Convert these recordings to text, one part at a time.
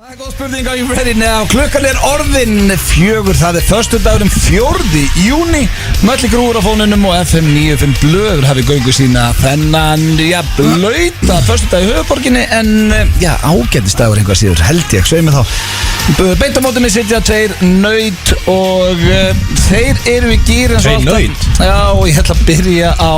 Það góð spurning, are you ready now? Klukkan orðin 4, það föstudagurinn 4. júni. Mölli grúur á fónunum og FM 95 Blöður hafi göngu sína þennan, blauta föstudag í höfuborginni. En, ágætisdagur einhvað síður, held ég, sveið mig þá. Beint á mótunni sitja tveir naut og þeir eru í gýr eins og alltaf. Tveir naut? Já, og ég ætla að byrja á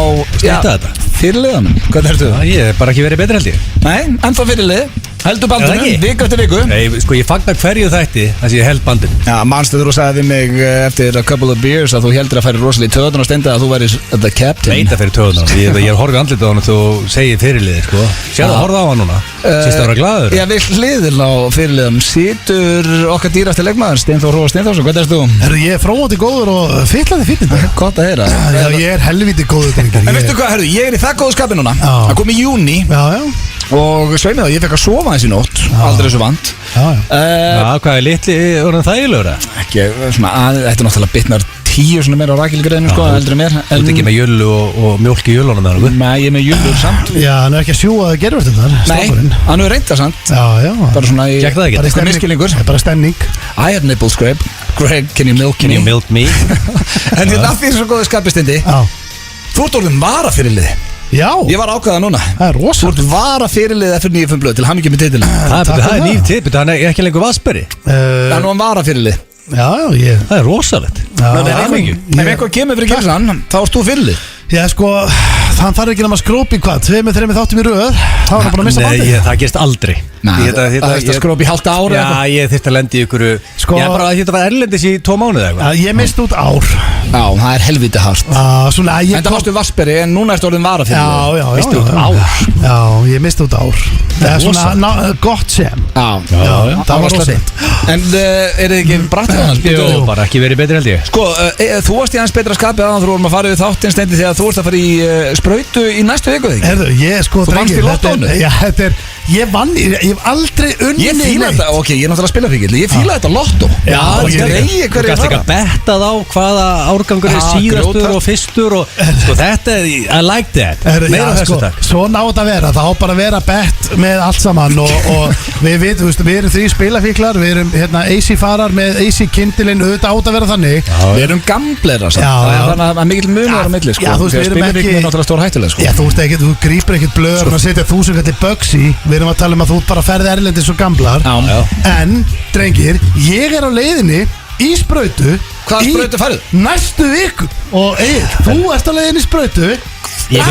fyrirliðanum. Hvað ertu það? Ég hef bara ekki verið betur held ég. Nei, ennþá fyrirlið. Heldur bandinu, viku eftir viku. Nei, sko ég fagnar hverju þætti þess að ég held bandinu. Já, manstu þú sagði við mig eftir a couple of beers að þú heldur að færi rosalega í töðun og stenda að þú væri the captain. Leita fyrir töðunar. Ég horfið andlitið á hann og þú segir fyrirliði, sko. Sérðu að horfa á hann núna. Sýstu að vera glaður. Já, við hliðin á fyrirliðum situr okkar dýrasti leikmaður, Steinþór Róa Steinþórsson. Hvað erst þú? Herru, ég fróðandi góður og fyllandi fyrir. Gott að heyra. Já, ég helviti góður. En veistu hvað, herru, ég í það góðu skapi núna. Það kom í júni. Já. Og sveið mig þá, ég fekk að sofa þessi nótt. Aldrei svo vant. Hvað litli orðan þægilegur það? Ekki, svona þetta náttúrulega bitnar 10 svona meira á rakilgreinu, sko, eldri mér. Þú ert ekki með jölu og mjólk í jölunum þar, Nei, ég er með jölur samt. Já, hann er ekki að sjúga að gerðvörtum þar. Nei, hann er reynda samt. Já. Bara svona í Gekk það ekki? eitthvað miskilningur. Bara stemning. I had nipple scrape. Greg, can you milk me? me? En þetta því er svo góði skapistindi. Já. Þú ert orðin varafyrirliði. Já. Ég var ákveða núna. Það er rosa. Þú ert varafyrirliði eftir 95 Blöð til hamingju með titilin. Það er nýr tipp, það er ekki lengur vassberi. Það er nú hann varafyrirlið. Já, ég. Það er rosalegt. Ef eitthvað kemur fyrir gerðsan, þá erst þú fyrirlið. Já, sko, þann þarf ekki að skrópi hvað 2-3 þáttum í röð. Þá er hann búin að missa bandið. Nei, það gerst aldrei. Það skrópi halda ára. Já, ég þurfti að lendi í ykkur. Já, bara að þetta var erlendis í 2 mánuði eitthvað. Ég mist út ár. Já, það er helviti hart. En það varstu vassberi, en núna ertu orðin varafyrirlið. Já. Mistu út ár. Já, ég misti út ár. Það er svona gott sem. Já, það var slett. En er þið ekki brattið hans? Jó, bara ekki verið betri held ég. Sko, þú varst í hans betra skapið að þú vorum að fara við þáttinn stendi þegar þú ert að fara í sprautu í næstu viku, þegar ekki? Herðu, ég sko Þú vannst í lottónu? Já, þetta er, ég hef aldrei unni Ég fíla þetta, ok, ég er náttúrulega að spila fyrir ég fíla þetta lottó. Já, þú gæst ekki að betta þá hvaða árgangur er síðastur og fyrstur og sko þetta er, I like that. Meira þessu takk. Svo nátt að vera, það á bara að vera bett með allt saman og við erum 3 spilafíklar, við erum AC farar með AC kindilinn, auðvitað átt að vera þannig. Við erum gamleira samt, þannig að mikil munur á milli, sko. Þegar spilafíklar er náttúrulega stór hættulega, sko. Já, þú grípir ekkert blöður og setja 1000 kallir bugs í. Við erum að tala um að þú bara ferði erlendis og gamlar. En, drengir, ég er á leiðinni í sprautu. Hvaða sprautu færðu? Næstu viku. Og þú ert á leiðinni í sprautu. Ég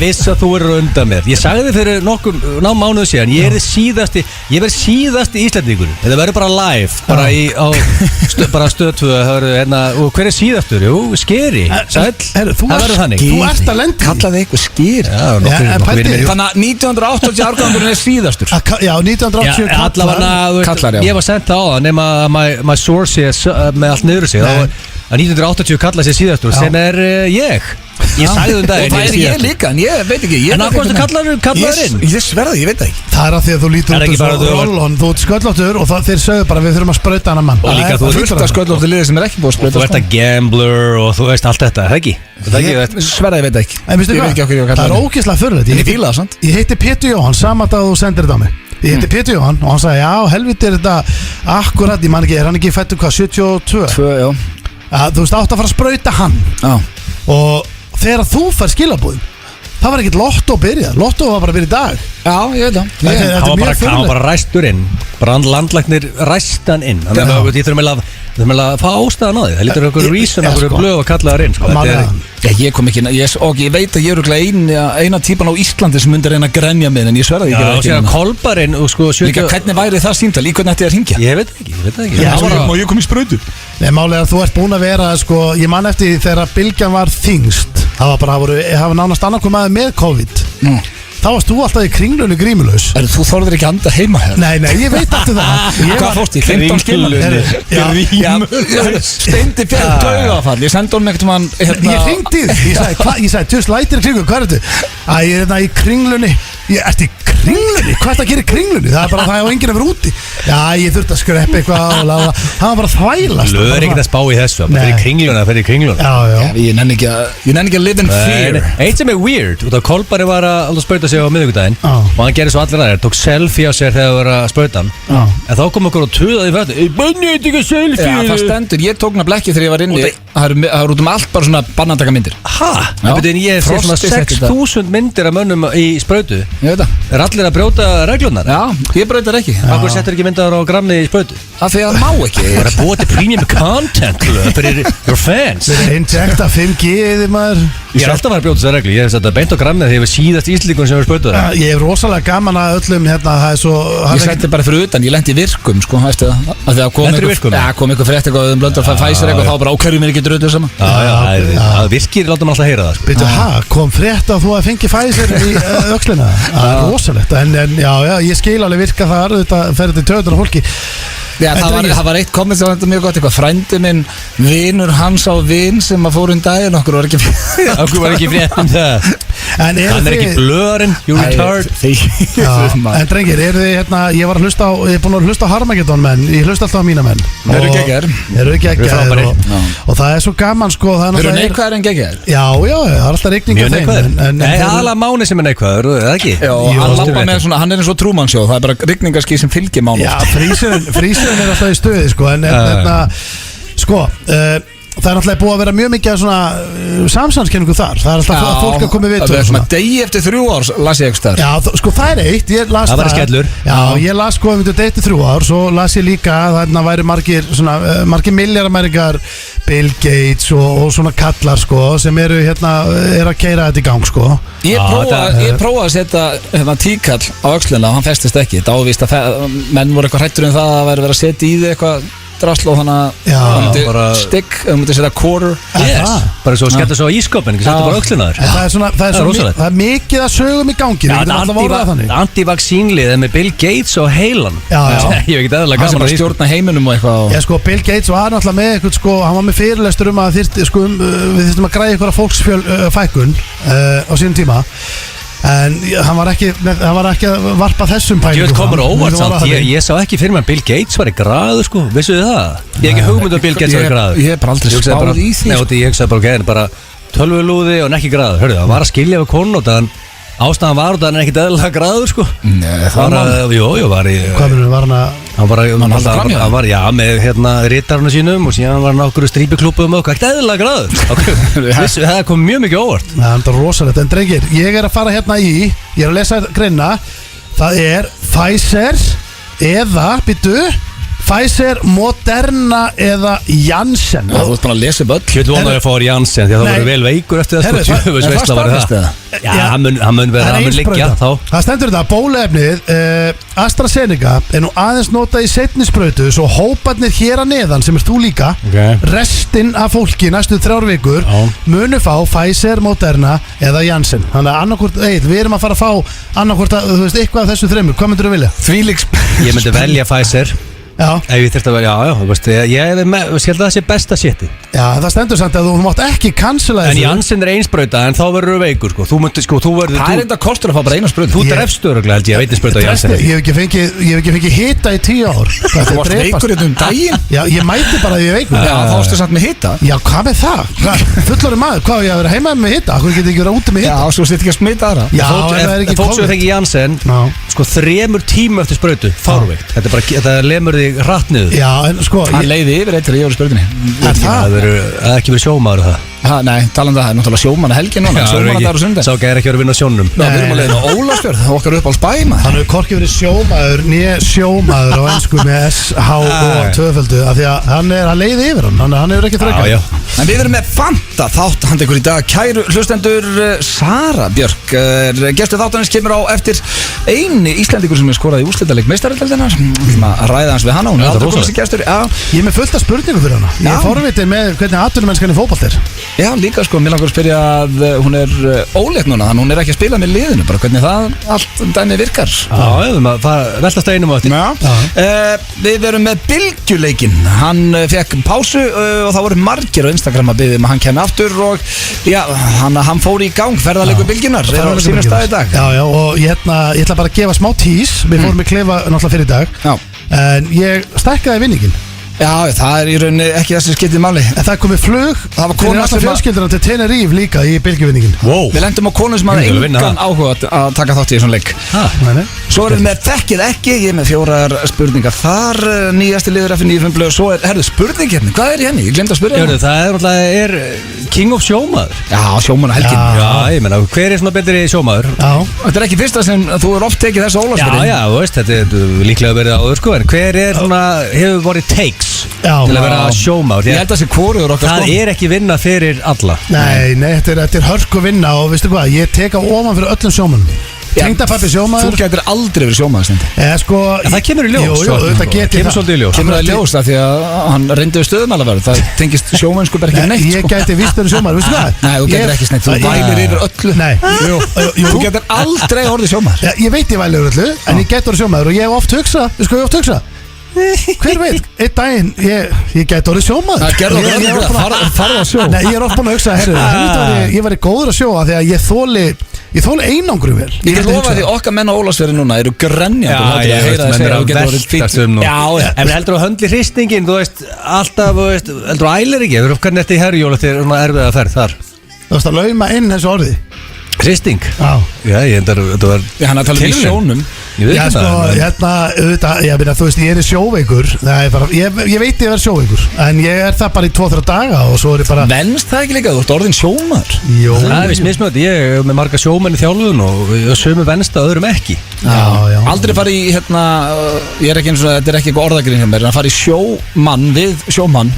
viss að þú eru undan mér. Ég sagði þið fyrir nokkur mánuðu síðan. Ég verð síðasti Íslandingur. Þetta verður bara live. Bara stöð 2. Og hver er síðastur? Jú, Skeri. Sæll. Það verður þannig. Þú ert að lenda. Kallaði eitthvað Skeri. Þannig að 1980 árgangurinn er síðastur. Já, 1980 kallar. Ég var sendt á það nema að my source með allt niður sig. Að 1980 kalla sér síðastur. Sem er ég. Ég sagði daginn. Og það er ég líka, en ég veit ekki. En af hvernig kallar inn? Ég sverða, ég veit ekki. Það er að því að þú lítur út og rollon. Þú ert sköllóttur og þeir sögðu bara við þurfum að sprauta hana mann. Og líka þú fullt af sköllóttur liði sem er ekki búið að sprauta. Þú ert að gambler og þú veist allt þetta, það ekki? Sverða, ég veit ekki. En veistu hvað? Það er ógeðslega förðulegt. En ég fíla það, sant? Ég heiti Pétur Jóhann, sama dag þú sendir þetta á mig. Ég heiti Pétur Jóhann og hann sagði, já, helviti er þetta akkurat, ég man ekki, er hann ekki fættur hvað, 72? Já. Þú veist, átt að fara að sprauta hann. Og þegar þú fær skilabúðin, það var ekkert lottó að byrja. Lottó var bara að byrja í dag. Já, ég veit það. Hann var bara ræstur inn. Bara landlæknir ræstan inn. Þannig að ég þurfum að fá ástæðan á því. Það lítur okkur reason, okkur blöð að kalla það inn. Ég kom ekki, og ég veit að ég er eina típan á Íslandi sem myndir reyna að grenja með, en ég sverða ekki. Já, og síðan Kolbarinn og sko líka, hvernig væri það símtal, í hvernig ætti að hringja? Ég veit ekki. Má ég kom í sprautu? Nei, málega að þú ert búin að vera, sko, ég man eftir þegar bylgjan var þyngst. Það var bara, hafa nánast annarkomaði með COVID. Þá varst þú alltaf í kringlunni grímulaus. Þú þorður ekki að anda heima hér? Nei, ég veit aftur það. Hvað fórst í 15 skilunni? Grímulaus. Steindi fjall taugafall. Ég sendi honum ekkert mann. Ég hringdi þig. Ég sagði, tjóðs lætir kringu, hvað er þetta? Ég er í kringlunni. Ég ert í Kringlunni? Hvað er það að gera í Kringlunni? Það er bara það á enginn að vera úti. Já, ég þurfti að skreppa eitthvað það var bara að þvælast. Lögur ekkert að spá í þessu, það fyrir Kringluna. Já. Ég nenni ekki að live in fear. Eitt sem er weird, út af Kolbari var að spauta sig á miðvikudaginn og hann gerði svo allir aðeins, tók selfie á sér þegar það var að spauta hann. En þá kom okkur og tuðaði fætti, bönni þetta ekki selfie. Já, það stendur, ég tók náttúrulega ekki þegar ég var inni. Það er út allt bara svona bannandaka myndir. Ég sé svona 6.000 myndir af mönnum í sprautu. Ég veit það. Er allir að brjóta reglunar? Já, ég brautar ekki. Akkur settur ekki myndaður á grammið í sprautu? Það því að má ekki. Það er að búa til premium content fyrir your fans. Það er injekta 5G eða maður. Ég er alltaf að brjóta þessar reglu. Ég hef sett að beint á grammið þegar ég var síðast íslíkun sem við sprautuð það. Ég hef rosalega gaman að öllum það er svo. Ég setti bara fyrir utan, ég lendi í virkum sko, veistu það. Þegar kom eitthvað frétt eitthvað um blöndar Pfizer eitthvað þá bara ákverjum mér ekki dröðu saman. Það virkir, látum alltaf heyra það. Bíddu, kom frétt að þú að fengi Pfizer í öxlina. Það er rosalegt. En já, ég skil alveg virka þar, þetta fer til töðunar fólki. Já, það var eitt komment sem var mjög gott eitthvað, frændi minn, vinur hans á vin sem að fór daginn, okkur var ekki frétt það. Hann er ekki blöðurinn, you retard. En drengir, ég var að hlusta á, ég er búin að hlusta á Harmageddon menn, ég hlusta alltaf á mína menn. Eru geggjaðir og það er svo gaman sko. Eru neikvæðir en geggjaðir? Já, það er alltaf rigning af þeim. Nei, aðalega Máni sem er neikvæður, eða ekki? Já, hann er eins og Truman Show, það er bara rigningarský sem fylgir Máni. Já, frísöðun er alltaf í stuði sko, það er náttúrulega búið að vera mjög mikið svona samsæðiskenningu þar. Það er alltaf fólk að koma við það er svona degi eftir 3 ár las ég ekki stær. Já, sko það er eitt, ég las það var skellur. Já, ég las sko um þetta eftir 3 ár. Svo las ég líka að þarna væri margir milljarðamæringar, Bill Gates og svona kallar sko, sem eru er að keyra þetta í gang sko. Ég prófaði að setja tíkall á öxlina og hann festist ekki. Þetta ávist að menn voru eitthvað hrættur það að væri verið að setja í þig eitthvað drasl og þannig að það myndi setja quarter. Bara svo skella svo á ískopin, ekki setja bara öxlinaður. Það er mikið að sögum í gangi. Anti-vaccínlið með Bill Gates og heilan. Ég hef ekkert eðalega gaman að stjórna heiminum og eitthvað. Já sko, Bill Gates var náttúrulega með eitthvað sko, hann var með fyrirlestur að við þurftum að græða eitthvað fólksfækkun á sínum tíma. En hann var ekki að varpa þessum pælingum. Ég veit komur óvart samt. Ég sá ekki fyrir mér að Bill Gates var í graðu sko. Vissuðu það? Ég hef ekki hugmynd að Bill Gates var í graðu. Ég hef bara aldrei spáð í því. Ég hugsaði bara ok, bara tölvulúði og ekki graðu. Hörðu, hann var að skilja við konu og ástæðan var og það er ekkert eðlilega graður sko. Nei, það var í hvað var hann að hann var, já, með rittaruna sínum og síðan var hann okkur strípiklúpum og ekkert eðlilega graður. Það kom mjög mikið óvart. Það er rosalegt, en drengir, ég er að fara ég er að lesa greina. Það er Pfizer eða, Pfizer, Moderna eða Janssen. Þú ert bara að lesa börn. Ég vona að ég fór Janssen því að það voru vel veikur eftir það. Já, hann mun liggja þá. Það stendur þetta, bóluefnið AstraZeneca er nú aðeins notað í seinni sprautu, svo hóparnir hér að neðan sem þú líka, restin af fólki næstu 3 vikur munu fá Pfizer, Moderna eða Janssen. Þannig að annarkvort, við erum að fara að fá annarkvort, þú veist, eitthvað af þessu 3. Hvað myndir þú vilja? Ég myndi velja Pfizer. Ef ég þurfti að vera, ég held að það sé besta sétti. Já, það stendur samt að þú mátt ekki cancela þessu. En Janssen er einsprauta, en þá verður þú veikur sko. Það er enda kostur að fá bara eina sprauta. Þú drefst öruglega held ég að veitir Janssen. Ég hef ekki fengið hita í 10 ár. Þú varst veikur daginn? Já, ég mæti bara að ég er veikur. Já, þá varstu samt með hita. Já, hvað með það? Fullorðinn maður, hvað ég að vera heima með hita? Akkur getur ekki verið úti með hita? Já, svo sitt ekki að smita aðra. Já, það er ekki fólk sem fengi Janssen, sko 3 tíma eftir sprautu, fárveikt. Þetta lemur þig hratt niður. Já, en sko hann leiði yfir eitt þegar ég var í sprautinni. Það er ekki verið sjómaður það. Nei, talandi það er náttúrulega sjómanna helgin núna. Sjómanna dagur og sundag. Sá ekki að vinna á sjónum. Við erum að leiða á Ólafsfjörð, okkar upp á Spæma. Hann hefur hvorki verið sjómaður né sjómaður á ensku með SH og tvöföldu, af því að hann leiði yfir hann hefur ekki þrauka. En við erum með Fanta þátt handa ykkur í dag. Kæru hlustendur, Sara Björk gestur þáttanins kemur á eftir eini Íslendingur sem skoraði í úrslitaleik meistaradeildarinnar. Við ætlum að ræða hans við hana. Hún er aldrei komið sem gestur. Ég er með fullt af spurningum fyrir hana. Ég er forvitinn með hvernig atvinnumennskan í fótbolta er. Já, líka sko, mér langar að spyrja að hún ólétt núna, þannig hún ekki að spila með liðinu, bara hvernig það allt dæmi virkar. Já, veltast einum á þetta. Við verum með Bylgjuleikinn, hann fekk pásu og það voru margir á Instagram að biðja að hann kemur aftur og já, hann fór í gang, ferðarleikur Bylgjunar, á sínum stað í dag. Já, og ég ætla bara að gefa smá tís, við fórum í klefa náttúrulega fyrir í dag, en ég stækkaði vinningin. Já, það í rauninni ekki þessi skiptið máli. En það komið flug fyrir alltaf fjölskylduna til Tenerife líka í Bylgjuvinningin. Við lendum á konu sem hafði engan áhuga að taka þátt í svona leik. Svo erum við með þekkið ekki, ég er með 4 spurningar þar, nýjasti liður F95 blöð. Svo spurningkeppni, hvað í henni? Ég glemdi að spyrja það. Það er King of Sjómaður. Já, sjómaður helgin. Já, ég menna, hver svona betri sjómaður? Þetta ekki fyrsta sem þú oft tekið þessu ólagsbyrjun. Já, þú veist, þetta líklega verið áður sko, en hver svona, hefur vorið takes til að vera sjómaður? Ég held að það sé hvorugur okkar sko. Það ekki vinna fyrir alla. Nei, þetta hörku vinna og veistu hvað, ég tek á ofan fyrir öllum sjómannum. Tengdapappi sjómaður. Þú getur aldrei verið sjómaður stendi. Sko, það kemur í ljós. Jú, þetta kemur svolítið í ljós. Kemur það í ljós það því að hann reyndi við stöðumælaverð. Það tengist sjómennsku bara ekki neitt. Ég gæti vist verið sjómaður, veistu hvað? Nei, þú getur ekki sneitt. Þú vælir yfir öllu. Nei. Þú getur aldrei orðið sjómaður. Ég veit ég vælir yfir öllu, en ég gæti orðið sjómaður og ég hef oft hugsað, hver veit, einn daginn ég gæti orðið sjómaður. Það gerði okkur farða að sjó. Nei, ég oft búin að hugsa, ég væri góður að sjóa því að ég þóli einangru vel. Ég get lofa því okkar menn á Ólafsfirði núna eru grenjandi. Já, ég veist, menn er að veltast nú. Já, en heldur þú höndli hristingin, þú veist, alltaf, heldur þú ælir ekki? Hvernig ertu í Herjól eftir erfið að ferð þar? Þú veist að lauma inn þessu orði. Hristing? Já. Já, þetta var hann að tala um í sjónum. Já, sko, þú veist, ég er sjóveikur. Ég veit ég verð sjóveikur, en ég er það bara í 2-3 daga og svo er ég bara... Venst það ekki líka? Þú ert orðin sjómaður. Jó. Það er vist mismöndi, ég er með marga sjómenn í þjálfun og sömu vensta, öðrum ekki. Já. Aldrei fara í, ég er ekki eins og þetta er ekki eitthvað orðagrinn hjá mér, en að fara í sjómann við sjómann,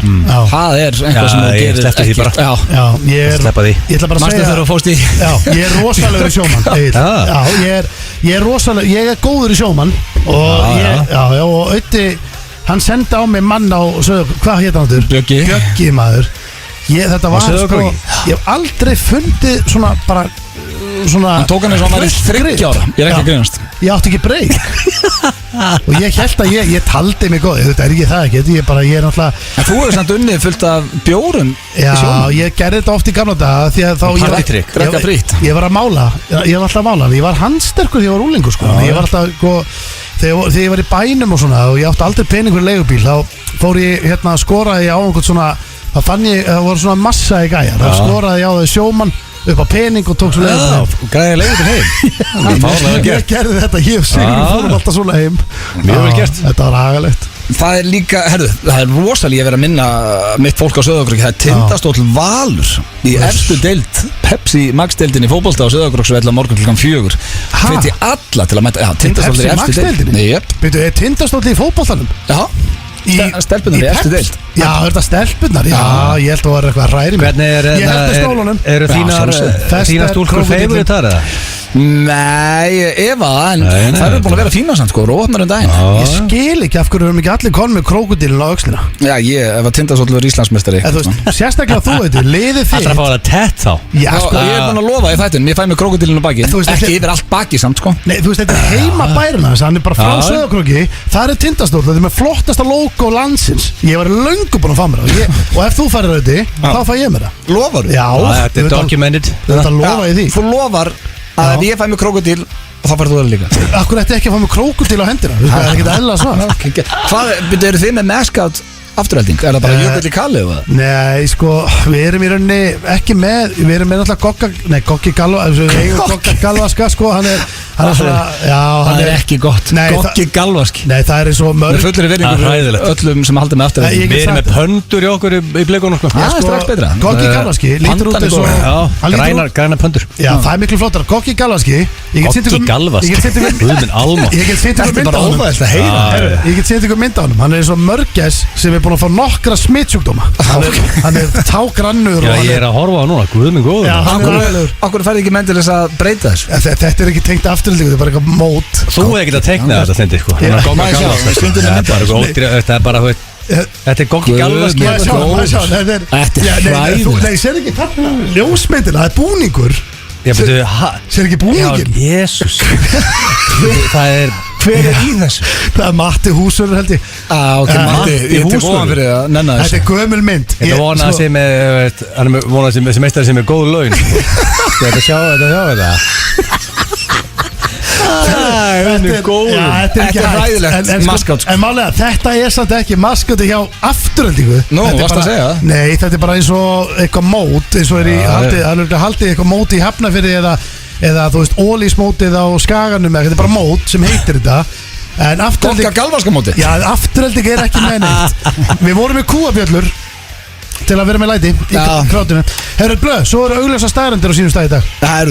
það er eitthvað sem þú gerir ekki. Ég ætla bara að segja ég er rosalegur í sjómann. Ég er góður í sjómann og Ötti, hann sendi á mig mann á hvað hétt hann áttur? Bjöggi maður. Þetta var sko, ég hef aldrei fundið svona bara hann tók hann eins og hann var í 30 ára. Ég er ekki að grínast. Ég átti ekki breyk og ég held að ég taldi mig góð. Þetta er ekki það ekki, ég er náttúrulega. En þú hefur samt unnið fullt af bjórum. Já, ég gerði þetta oft í gamla daga því að þá ég var að mála. Ég var alltaf að mála. Ég var handsterkur þegar ég var úlingur sko. Ég var alltaf þegar ég var í bænum og svona og ég átti aldrei pening fyrir leigubíl, þá fór ég skoraði á einhvern svona, það fann ég, það voru svona massa í gæja, þá skoraði ég á þau sjómann upp á pening og tók svo leigubíl. Græði leigubíl heim. Ég gerði þetta, ég og Sigur fórum alltaf svona heim. Mjög vel gert. Þetta var agalegt. Það er líka, það er rosalega að vera að minna mitt fólk á Sauðárkróki. Það er Tindastóll Valur í efstu deild Pepsi Max deildin í fótbolta á Sauðárkróksvelli á morgun klukkan 4. Hveti alla til að mæta. Tindastóll er í efstu deild. Byrju, er Tindastóll í fótboltanum? Já. Stelpunar í eftir deild. Já, er þetta stelpunar? Já, ég held að það var eitthvað ræri. Hvernig eru þínar stúlkur favorite þar eða? Nei, Eva, en það er búin að vera fína samt sko, rótnar daginn. Ég skil ekki af hverju erum ekki allir konum með krókudílinn á öxlina. Já, ef að Tindastóll verður Íslandsmeistari. Sérstaklega þú veitur, liðið þig. Það þarf að fá það tett þá. Já, sko, ég er búin að lofa í þættin, ég fæ mig krókudílinn á baki. Ekki yfir allt baki samt sko. Nei, þú veist, þetta er heima bærina, hann er bara frá Sauðárkróki. Það er Tindastóll, þetta er með flottasta logo landsins. Ég var löngu búin að fá mér það. Og ef þú færir auðvitað, þá fæ ég mér það. Lofarðu? Já, þetta er documented. Þetta lofa ég því. Þú lofar að ef ég fæ mig krókudíl og þá færðu þú það líka. Akkur ætti ekki að fá mig krókudíl á hendina. Það er ekki að ella svar. Hvað, eru þið með mascot afturhalding? Er það bara Jökull í Kalli eða? Nei, sko, við erum í rauninni ekki með, við erum með náttúrulega Goggi Galva, Goggi Galvaska, sko, hann er svona, já, hann er ekki gott. Goggi Galvaski. Nei, það er eins og mörg. Við fullur í verðingur öllum sem halda með afturhalding. Við erum með pöndur í okkur í blikunum, sko. Það er strax betra. Goggi Galvaski, lítur út eins og græna pöndur. Já, það er miklu flottar. Goggi Galvaski. Goggi Galvaski. Ég get sett ykkur mynd á honum. Hann er eins og mörgæs sem er búin að fá nokkra smittsjúkdóma. Hann er tágrannur. Já, ég er að horfa á núna, guð minn góður. Akkur færði ekki menn til þess að breyta þess? Þetta er ekki tengt afturhaldingu, þetta er bara eitthvað mót. Þú hefði ekki að tekna þetta, Steindi, sko. Það er bara, Þetta er goggi galva Þetta er hræðilegt. Nei, sér ekki þarna ljósmyndina, það er búningur. Sér ekki búningin? Já, Jésús. Það er, hver er í þessu? Það er Matti Húsur held ég. Ok, Matti, ég tek ofan fyrir það, nenna þessu. Þetta er gömul mynd. Þetta vonað sem sem meistari sem er góð laun. Þetta sjá þetta. Þetta er hræðilegt maskot. En málega, þetta er samt ekki maskoti hjá Afturöldingu. Nú, varst að segja það? Nei, þetta er bara eins og eitthvað mót, eins og er í haldið eitthvað mót í Hafnarfirði eða þú veist, ólísmótið á Skaganum, þetta er bara mót sem heitir þetta. En Afturölding Gokka galvarska móti? Já, Afturölding er ekki með neitt. Við vorum með kúabjöllur til að vera með læti í krátinu. Herru Blöð, svo eru augljósa staðrendir á sínum stað í dag. Það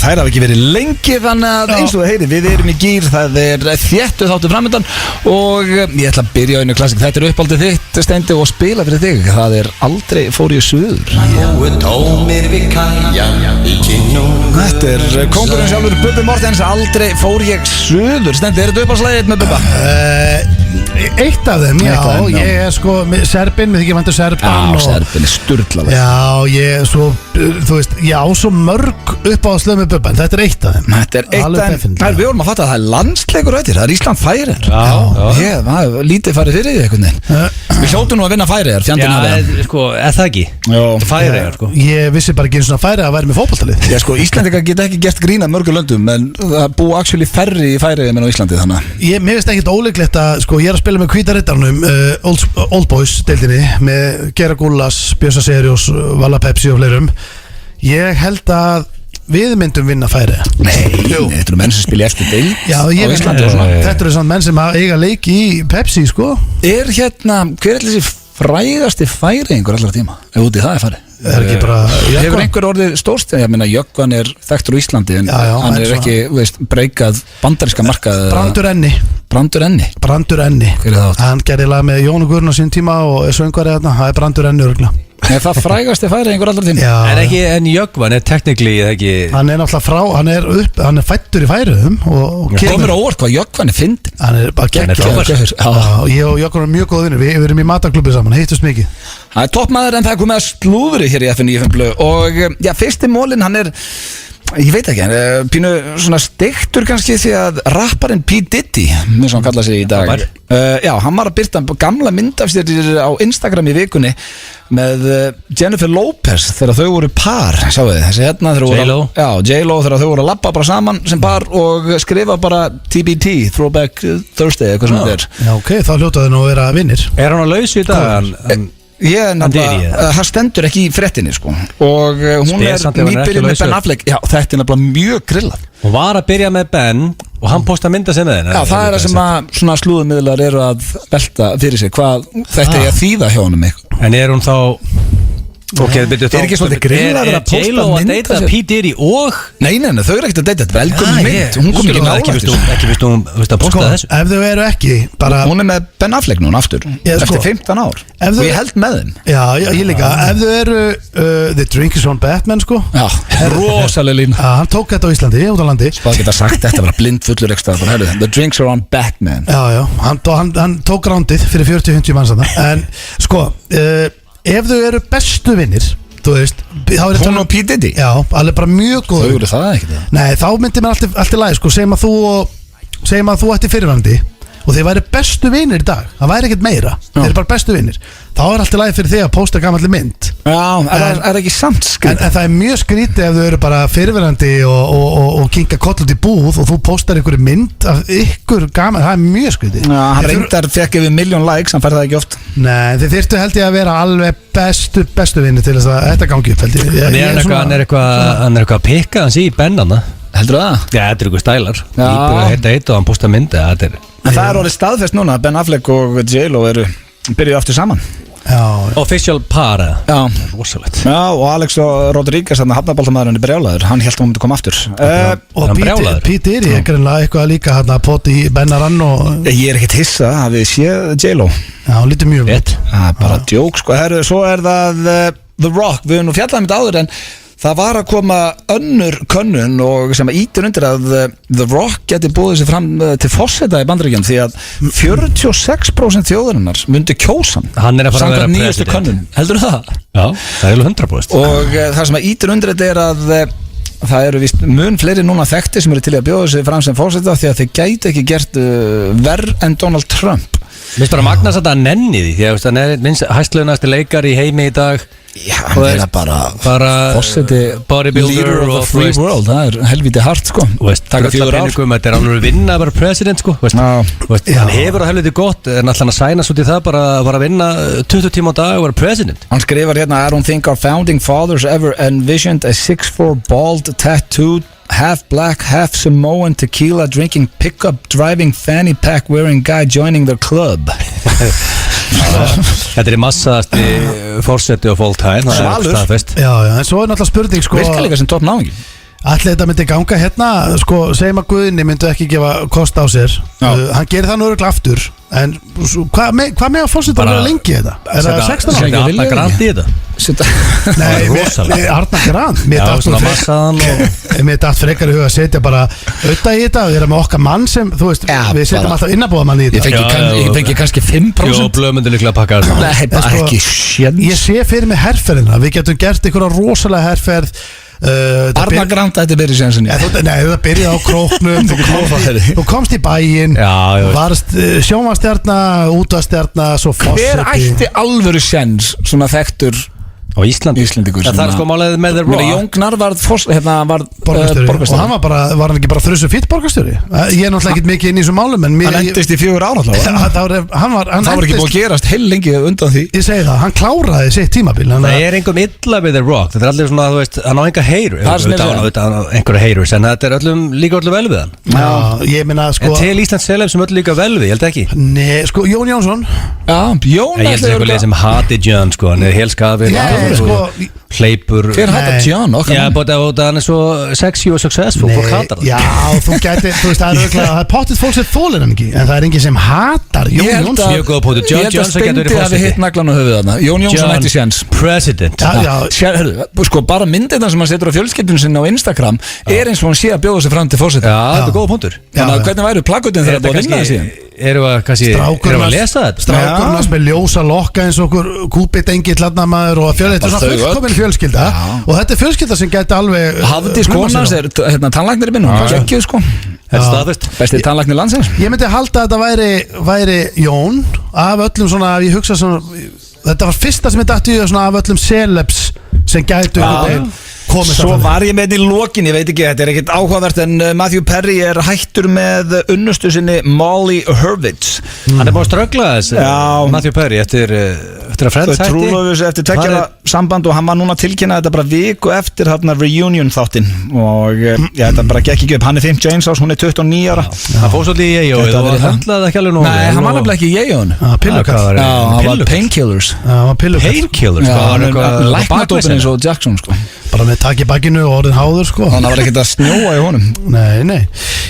hafa ekki verið lengi, þannig að eins og það heyri, við erum í gýr, það er þéttu þáttu framöndan og ég ætla að byrja á einu klassik. Þetta er uppáldið þitt, Steindi, og spila fyrir þig. Það er Aldrei fór ég suður. Þetta er kóngurinn sjálfur, Bubbi Mortens, Aldrei fór ég suður. Steindi, er þetta uppáhaldslægið með Bubba? Eitt af þeim, já, ég er sko Serbin, við þykir vantur Serban. Já, Serbin er sturglaður. Já, ég svo, þú veist, ég á svo mörg uppáhaldslög með Bubba, en þetta er eitt af þeim. Þetta er eitt af þeim. Við vorum að fatta að það er landsleikur auðvitað, það er Ísland Færeyjar. Já, lítið farið fyrir því einhvern veginn. Við hljótum nú að vinna Færeyjar, fjandinn af þeim. Já, sko, er það ekki? Færeyjar, sko. Ég vissi bara ekki eins og Færeyjar að væri með fótboltalið. Já, sko, Íslandingar geta ekki gert grín af mörgum löndum, en það búa actually færri í Færeyjum en á Íslandi, þannig. Mér finnst ekkert ólíklegt að, sko, ég er að spila með Hvíta riddaranum, Old Boys deildinni, með Gera Gullas, Bjösa Seriós, Vala Pepsi og fleirum. Ég held að við myndum vinna Færeyja. Nei, þetta eru menn sem spila eftir deild á Íslandi og svona. Þetta eru svona menn sem eiga leik í Pepsi, sko. Er hérna, hver er þessi frægasti Færeyingur allra tíma? Ef úti það er farið. Er ekki bara Hefur einhver orðið stórst? Ég meina, Jökvan er þekktur á Íslandi, en hann er ekki, veist, breykað bandaríska markað. Brandur Enni. Hver er það? Hann gerði lag með Jónu Guðrún á sín tíma og er söngvari þarna. Það er Brandur Enni örgulega. Er það frægasti Færeyingur allra tíma? En Jökvan er technically ekki. Hann er náttúrulega hann er fættur í Færeyjum og komur á óvart hvað Jökvan er fyndin. Hann er bara geggjaður. Ég og Jökvan erum mjög góð vinnur. Við erum í matarklubbi saman, hittust mikið. Það er toppmaður, en það er komið að slúðri hér í FN95 Blöð. Og já, fyrsti mólin, hann er, ég veit ekki, pínu svona steiktur kannski, því að rapparinn P. Diddy, mjög sem hann kallaði sig í dag, já, hann var að birta gamla myndafstýrir á Instagram í vikunni með Jennifer Lopez þegar þau voru par, sjáu þið, þessi hérna J-Lo. Já, J-Lo, þegar þau voru að labba bara saman sem par og skrifa bara TBT, Throwback Thursday, eitthvað sem þetta er. Já, ok, þá hljótaði nú að vera vinnir. Er hann á lausu í dag? Það stendur ekki í fréttinni, sko. Og hún er nýbyrjuð með Ben Affleck. Já, þetta er nefnilega mjög grillað. Hún var að byrja með Ben og hann posta mynda sem með henni. Já, það er það sem að svona slúðumiðlar eru að velta fyrir sig, hvað þetta er að þýða hjá honum. En er hún þá Er ekki svolítið grillar að posta J-Lo að deyta P. Diddy og Nei, þau eru ekkert að deyta, þetta er velkomin mynd. Hún kom ekki nálægt þessu. Ekki vist hún að posta þessu. Ef þau eru ekki bara Hún er með Ben Affleck núna aftur eftir 15 ár og ég held með þeim. Já, ég líka. Ef þau eru The Drink is on Batman, sko. Já, rosalega lín. Hann tók þetta á Íslandi, út á landi. Spáð geta sagt þetta, bara blind fullur ekstra. The Drinks are on Batman. Já, hann tók rándið fyrir 40-50 manns þarna. En sko, ef þau eru bestu vinnir, þú veist, hún og P. Diddy? Já, alveg bara mjög góð. Þau eru það ekki það? Nei, þá myndi mér allt í lagi, sko. Segjum að þú ætti fyrirvandi og þeir væri bestu vinnir í dag. Það væri ekkert meira. Þeir eru bara bestu vinnir. Þá er allt í lagi fyrir þig að posta gamalli mynd. Já, er ekki samt skrítið. En það er mjög skrítið ef þau eru bara fyrirverandi og kinka koll út í búð og þú postar einhverju mynd af ykkur gaman. Það er mjög skrítið. Já, hann reyndar fekk yfir 1.000.000 likes, hann fær það ekki oft. Nei, þið þyrftu held ég að vera alveg bestu vinni til þess að þetta gangi upp, held ég. Hann er eitthvað að pikka hans í bennana. Heldur það? Já, þetta er eitthvað stælar. Íbúið að heita og hann posta myndi. En það er orðið staðfest núna að Ben Affleck og J-Lo byrjuð aftur saman. Official par. Já, rosalegt. Já, og Alex og Rodríguez, þarna hafnaboltamaðurinn, er brjálaður. Hann hélt að hún myndi koma aftur. Og P. Diddy er greinlega eitthvað líka hérna poti í Bennarann og Ég er ekkert hissa að við séð J-Lo. Já, hún lítur mjög vel. Það er bara djók, sko. Svo er það The Rock, við höfum nú fjallað um þetta áður, en það var að koma önnur könnun og sem ítir undir að The Rock geti búið sér fram til forseta í Bandaríkjunum því að 46% þjóðarinnar myndi kjósa hann er að fara að vera nýjustu könnun, heldur það? Já, það er 100%. Og það sem að ítir undir þetta er að það eru víst mun fleiri núna þekkti sem eru til að bjóða sér fram sem forseta því að þeir gæti ekki gert verr en Donald Trump. Mér finnst bara Magnús að það nenni því því að hann er minnst hæstlaunasti leikari í heimi í dag. Já, hann er bara fórseti bodybuilder leader of the free world, það er helviti hart sko. Taka 4 ár. Þetta er alveg vinna að vera president sko. Hann hefur það helviti gott en alltaf hann að sæna svo til það bara að vinna 20 tíma á dag og vera president. Hann skrifar hérna I don't think our founding fathers ever envisioned a 6'4" bald tattooed half black, half Samoan, tequila drinking, pickup driving, fanny pack wearing guy joining their club. Þetta er massaðasti fórseti of all time. Svalur. Já, en svo er náttúrulega spurning sko, Virkar líka sem topp náðingi. Allir þetta myndi ganga hérna, sko, segjum að Guðni myndi ekki gefa kost á sér. Hann gerir það nú örugglega aftur. En hvað með að fórseta að vera lengi þetta? Er það 16 ára? Setja Arna Grant í þetta? Nei, Arna Grant. Mér datt frekar í huga að setja bara auðvitað í þetta. Við erum með okkar mann sem, þú veist, við setjum alltaf innabóðamann í þetta. Ég fengi kannski 5%. Jó, blöð myndi líklega að pakka þetta. Nei, bara ekki sjens. Ég sé fyrir mig herferðina. Við getum gert einhverja rosalega herferð. Arna Grant ætti verið sjensinni. Nei, það byrjaði á króknum. Þú komst í bæinn, varst sjónvarstjarna, útvarstjarna, svo fórseti. Hver ætti alvöru sjens svona þekktur á Íslendingur? Það er sko málega með The Rock. Jón Gnarr var borgarstjóri. Og hann var hann ekki bara þrjusu fýtt borgarstjóri? Ég er náttúrulega ekki mikið inn í þessum málum. Hann endist í 4 ára alltaf. Það var ekki búið að gerast heil lengi undan því. Ég segi það, hann kláraði sitt tímabil. Það er einhverjum illa við The Rock. Þetta er allir svona, þú veist, hann á enga heyru. Einhverju heyrus, en þetta er líka öllum vel við hann. Já, ég minna sko. En til Íslands selef sem öll líka vel við, ég held ekki. Nei, sko, Jón Jónsson. Hleypur. Hver hatar John? Já, bara hann er svo sexy og successful. Fólk hatar hann. Já, þú gæti, þú veist, það er pottitt fólk sem þólir hann ekki. En það er enginn sem hatar Jón Jónsson. Mjög góða pótur. Ég held að Steindi hafi hitt naglan á höfuð þarna. Jón Jónsson ætti séns. President. Sko, bara myndirna sem hann setur á fjölskyldunum sinna á Instagram er eins og hann sé að bjóða sig fram til forseta. Já, þetta er góða pótur. Þannig að hvernig væru plaggutin þegar það búið að vinna það síðan? Erum við að lesa þetta? Strákurnas með ljósa lokka eins og okkur kúpit engill ladnamaður og þetta er svona fullkomin fjölskylda og þetta er fjölskylda sem gæti alveg Hafdís konans er tannlæknir minn og geggjuð sko besti tannlæknir landsins. Ég myndi halda að þetta væri Jón af öllum svona, ég hugsa svona þetta var fyrsta sem ég dætti í svona af öllum celebs sem gætu Svo var ég með þetta í lokin, ég veit ekki, þetta er ekkert áhugavert en Matthew Perry er hættur með unnustu sinni Molly Hurwitz. Hann er búin að ströggla þess Matthew Perry eftir að Friends hætti. Þau trúlofus eftir 2 ára samband og hann var núna tilkynnað þetta bara viku eftir hérna reunion þáttinn og þetta bara gekk ekki upp. Hann er 50 James ás, hún er 29 ára. Hann fóð svolítið í Yeyo, það höndlaði ekki alveg nú. Nei, hann var alveg ekki í Yeyoun. Pillukall. Hann var Painkillers. Painkillers? Læknadópin eins og Jackson sko. Bara með takk í bakkinu og orðin háður sko. Þannig að það var ekkert að snjóa í honum. Nei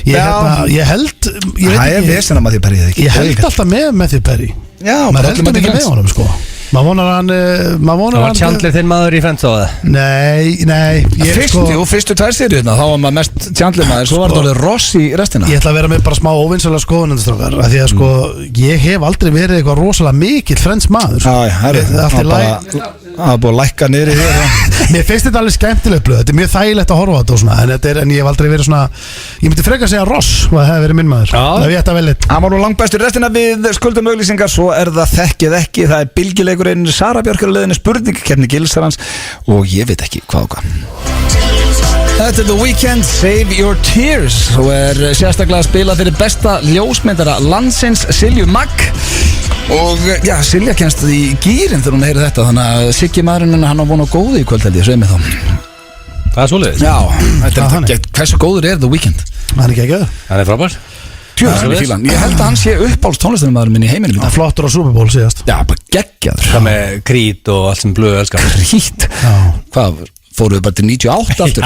Ég held Það er vesen að Matthew Perry eða ekki. Ég held alltaf með Matthew Perry. Já, maður heldur ekki með honum sko. Maður vonar hann Það var Chandler þinn maður í Friends á það? Nei Fyrstu 2 seríuna þá var maður mest Chandler maður. Svo var þetta orðið Ross í restina. Ég ætla að vera með bara smá óvinsalega skoðunendastrákar af því að sko, ég hef aldrei verið eitthvað rosalega mikill Friends maður Það er búið að lækka niður í þér. Mér finnst þetta alveg skemmtilegt blöð. Þetta er mjög þægilegt að horfa á þetta og svona en ég hef aldrei verið svona. Ég myndi frekar að segja Ross og það hefði verið minn maður. Það hef ég ætti að velja. Hann var nú langbæstur restina við skuldum auglýsingar. Svo er það þekkið ekki. Það er bylgileikurinn Sara Björk leðinni spurningkeppni Gilsarans og ég veit ekki hvað og hvað. Þetta er The Weeknd, Save Your Tears og er sérstaklega að spila fyrir besta ljósmyndara landsins Silju Magg. Og já, Silja kemst í gýrin þegar hún heyrir þetta. Þannig að Siggi maðurinn hann á von á góði í kvöld held ég, sveið mig þá. Það er svoleiðis? Já, hversu góður er The Weeknd? Hann er ekki ekki Hann er frábær. Ég held að hann sé uppáhalds tónlistarmaðurinn minn í heiminum. Það er flottur á Super Bowl síðast. Já, bara geggjaður. Það með Creed og allt sem blöðu elskar. Creed? Hvað, fóruðu bara til 98 aftur?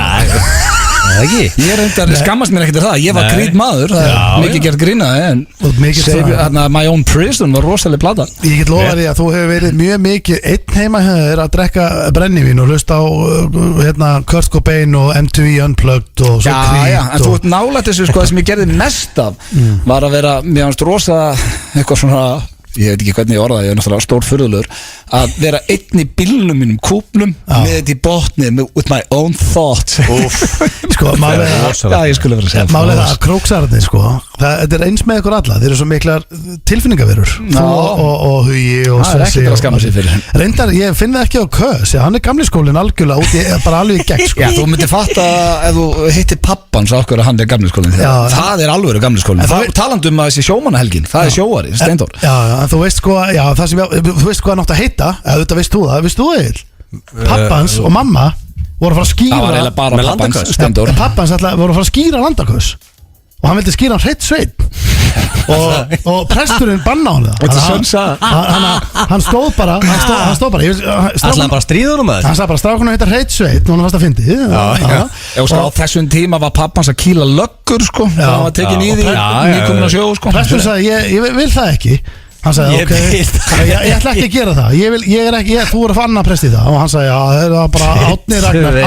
ekki? Ég reyndar skammast mér ekkert það. Ég var grít maður, það er mikið gert grínaði. En My Own Prison var rosalega plata. Ég get lofa því að þú hefur verið mjög mikið einn heima hér að drekka brennivín og hlusta á Kurt Cobain og MTV Unplugged og svo Creed. Já, en þú ert nálægt þessu sko, það sem ég gerði mest af var að vera, mér fannst rosa eitthvað svona, ég veit ekki hvernig ég orðaði, ég er náttúrulega stór furðulegur, að vera einn í bílnum mínum, kúpnum, með þetta í botni, with my own thoughts. Sko, málið ég skulle vera að segja málið að króksararnir, sko, þetta er eins með ykkur alla, þeir eru svo miklar tilfinningaverur, þú og Hugi og það er ekkert að skamma sig fyrir. Reyndar, ég finn það ekki á Kös, hann er gamli skólinn algjörlega úti, bara alveg í gegn, sko. Já, þú myndir fatta ef þú hittir pappan svo okkur að hann er gamli skólinn. Það er alveg gamli skólinn. Talandi um að þessi sjómannahelgin, það er sjóari, Steindór. En þú veist sko, já, það sem þú veist hvað nátt að heita, eða þetta veist þú það, Egill? Pappans og mamma voru að fara að skýra. Það var eiginlega bara pappans, Steindór. Pappans voru að fara að skýra Landakös og hann vildi skýra hann hreitt sveit og presturinn banna á hann stóð bara Ætlaði hann bara að stríða honum að þessu? Hann sagði bara strákunum heita hreitt sveit og hann fannst að fyndi Á þessum tíma var pappans að kýla löggur sko, það var tekin í því nýkomin að sjó sko. Presturinn sagði, ég vil það ekki. Hann sagði, ok, ég ætla ekki að gera það. Þú voru að fanna prest í það. Og hann sagði, já, það er bara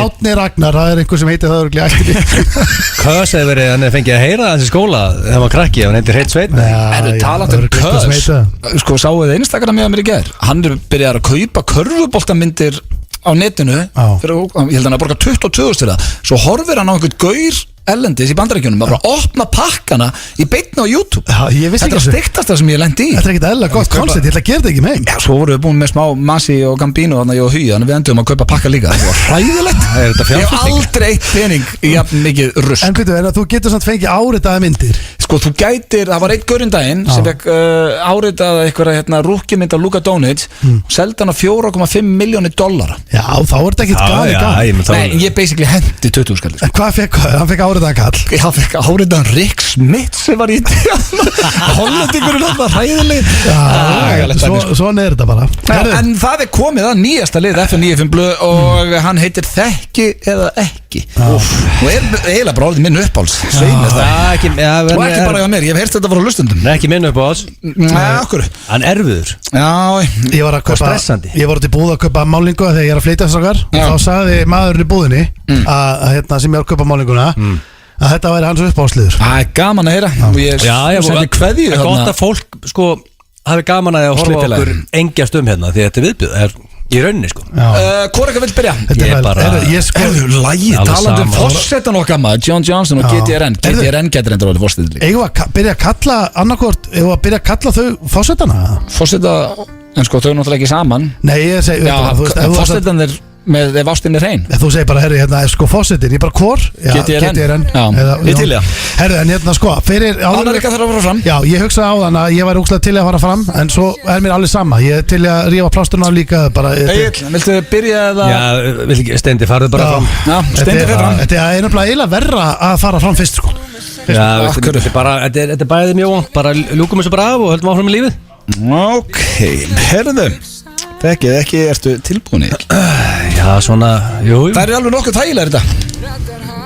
Átni Ragnar, það er einhver sem heitir það örugglega ættinni. Kös hefur verið, hann fengið að heyra þessi skóla þegar hann var krakki, hann heitir Hreitt Sveinn. En þú talandi um Kös, sko, sáu þið Instagram með mér í gær. Hann er byrjað að kaupa körfuboltamyndir á netinu, fyrir, ég held að hann að borga 22.000 fyrir það. Svo horfir hann á einhvern gaur ellendis í Bandaríkjunum að bara opna pakkana í beinni á YouTube. Þetta er að stiktasta sem ég lendi í. Þetta er ekkert eðlilega gott koncept, ég ætla að gera þetta ekki með. Já, svo vorum við búin með smá Masi og Gambino þannig að ég og Hugi, þannig við endum að kaupa pakka líka. Það var hræðilegt. Ég hef aldrei eitt pening í jafn mikið rusl. En veitu, þú getur samt fengið áritaða myndir. Sko, þú gætir, það var einn gaurindaginn sem fekk áritaða einhverja rúkkimynd af Luka Doncic og seldi hann á $4,5 milljónir. Já, þá er þetta ekkert gaman. Nei, ég basically hendi 20 skall. En hvað fekk hann? Fekk áritaðan kall? Hann fekk áritaðan Rick Smith sem var í Hollendingurinn hann var hræðileg. Svona er þetta bara. En það er komið að nýjasta lið FM 95 Blöð og hann heitir Þekki eða Ekki og er eiginlega bara orðið minn uppáhalds. Og ekki bara hjá mér, ég hef heyrt þetta frá hlustundum. Ekki minn uppáhalds. Nei, okkur. Hann erfiður. Já, ég var stressandi. Ég var út í búð að kaupa málingu þegar ég er að flytja þess okkar og þá sagði maðurinn í búðinni sem ég var að kaupa málinguna að þetta væri hans uppáhaldsliður. Það er gaman að heyra og ég sendi kveðju. Það er gott að fólk sko hafi gaman að horfa okkur engjast hérna því þetta viðbjóð er í rauninni sko. Hvor ekki vil byrja? Lægið talandi um fórsetan okkar maður John Johnson og GTRN getur endur orðið fórsetan. Eigum við að byrja að kalla annarkort, eigum við að byrja að kalla þau fórsetana? Fórseta, en sko þau er náttúrulega ekki saman. Nei, ég segi fórsetan er með ef ástin er hrein. Þú segir bara, herru, hérna er sko fórsetin, ég bara hvor? GTRN. Ég til það. Herru, en hérna sko, fyrir Annar ekki að fara fram. Já, ég hugsaði á þann að ég var ógslag til að fara fram en svo er mér alveg sama, ég til að rífa plásturna líka bara. Egill, viltu byrja eða? Já, vil ekki, Steindi, farðu bara fram. Já, Steindi fer fram. Þetta er náttúrulega eiginlega verra að fara fram fyrst sko. Já, þetta er bæðið mjög vont, bara ljúkum þessu bara af og höldum áfram í lífið. Ok, herðu, ekki, ertu tilbúin? Já, svona, jú. Það er alveg nokkuð þægilega þetta.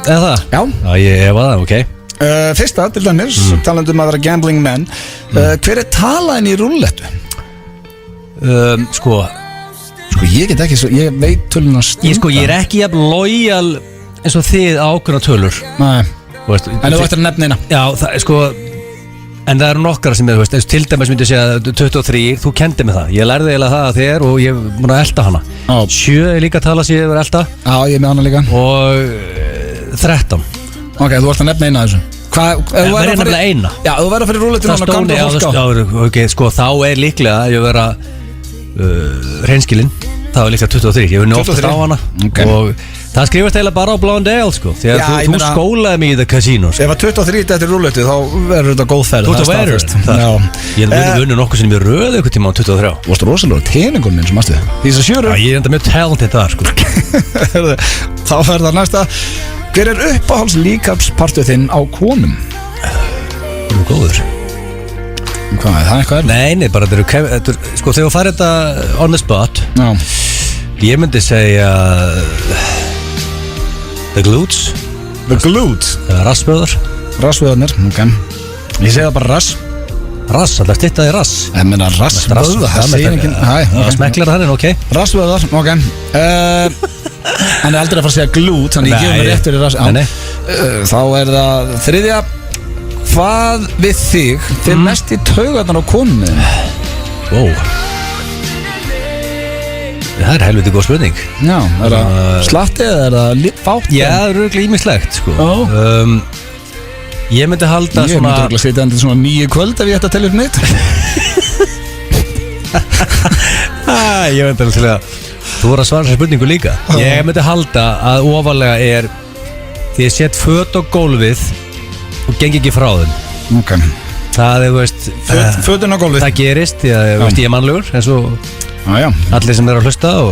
Eða það? Já. Já, ég hefa það, ok. Fyrsta, til dæmis, talandi um að vera gambling menn, hver er talaðin í rúllettu? Sko, ég get ekki, ég veit töluna stund. Ég er ekki jafn lojal eins og þið ákveðna tölur. Nei. En þú ættir að nefna eina. Já, það er sko. En það eru nokkara sem er, til dæmis myndi ég segja 23, þú kendi mig það. Ég lærði eiginlega það að þér og ég mun að elta hana. 7 er líka að tala sem ég verið að elta. Já, ég er með hana líka. Og 13. Ok, þú ert að nefna eina af þessu. Það verður nefnilega eina. Já, þú verður að fyrir rúlettinu það stóni, ok, sko, þá er líklega að ég vera hreinskilinn. Það var líklega 23, ég verði oftast á hana. Og það skrifast eiginlega bara á Blondale sko. Þegar þú skólaði mig í The Casino sko. Ef að 23 þetta er rúletu þá verður þetta góð ferð. Þú ert að verður. Ég hef vunnið nokkuð sem ég röði eitthvað tíma á 23. Þú varst rosalega teningun minn sem aðstu. Því þess að sjöru. Já, ég er enda mjög talented það sko. Þá fer það næsta. Hver er uppáhalds líkamspartuð þinn á konum? Þú er góður. Hvað, er það eitthvað er? Nei, bara þetta er sko þegar þú farið þetta on the spot. Já. Ég myndi segja the glutes. The glute Rassböðar Rassvöðarnir, ok Ég segi það bara rass Rass, alltaf stittaði rass Ég meina rassvöða Það segir ekki Það smeklar hann, ok Rassvöðar, ok Hann aldrei að fara að segja glút Þannig ég gefur mér rétt fyrir rass Þá það þriðja Hvað við þig Fyrir mest í taugarnar á konunni Wow Það helviti góð spurning Já, það slatti eða það fátt Já, það eru glímislegt sko Ég myndi halda Ég myndi að setja endur svona 9 kvöld ef ég ætti að tella upp neitt Ég myndi alveg til að Þú voru að svara þessu spurningu líka Ég myndi halda að ofalega er Því ég set föt á gólfið Og gengi ekki frá þeim Ok Það er, veist Fötun á gólfið Það gerist, því að ég er mannlegur eins og allir sem er að hlusta og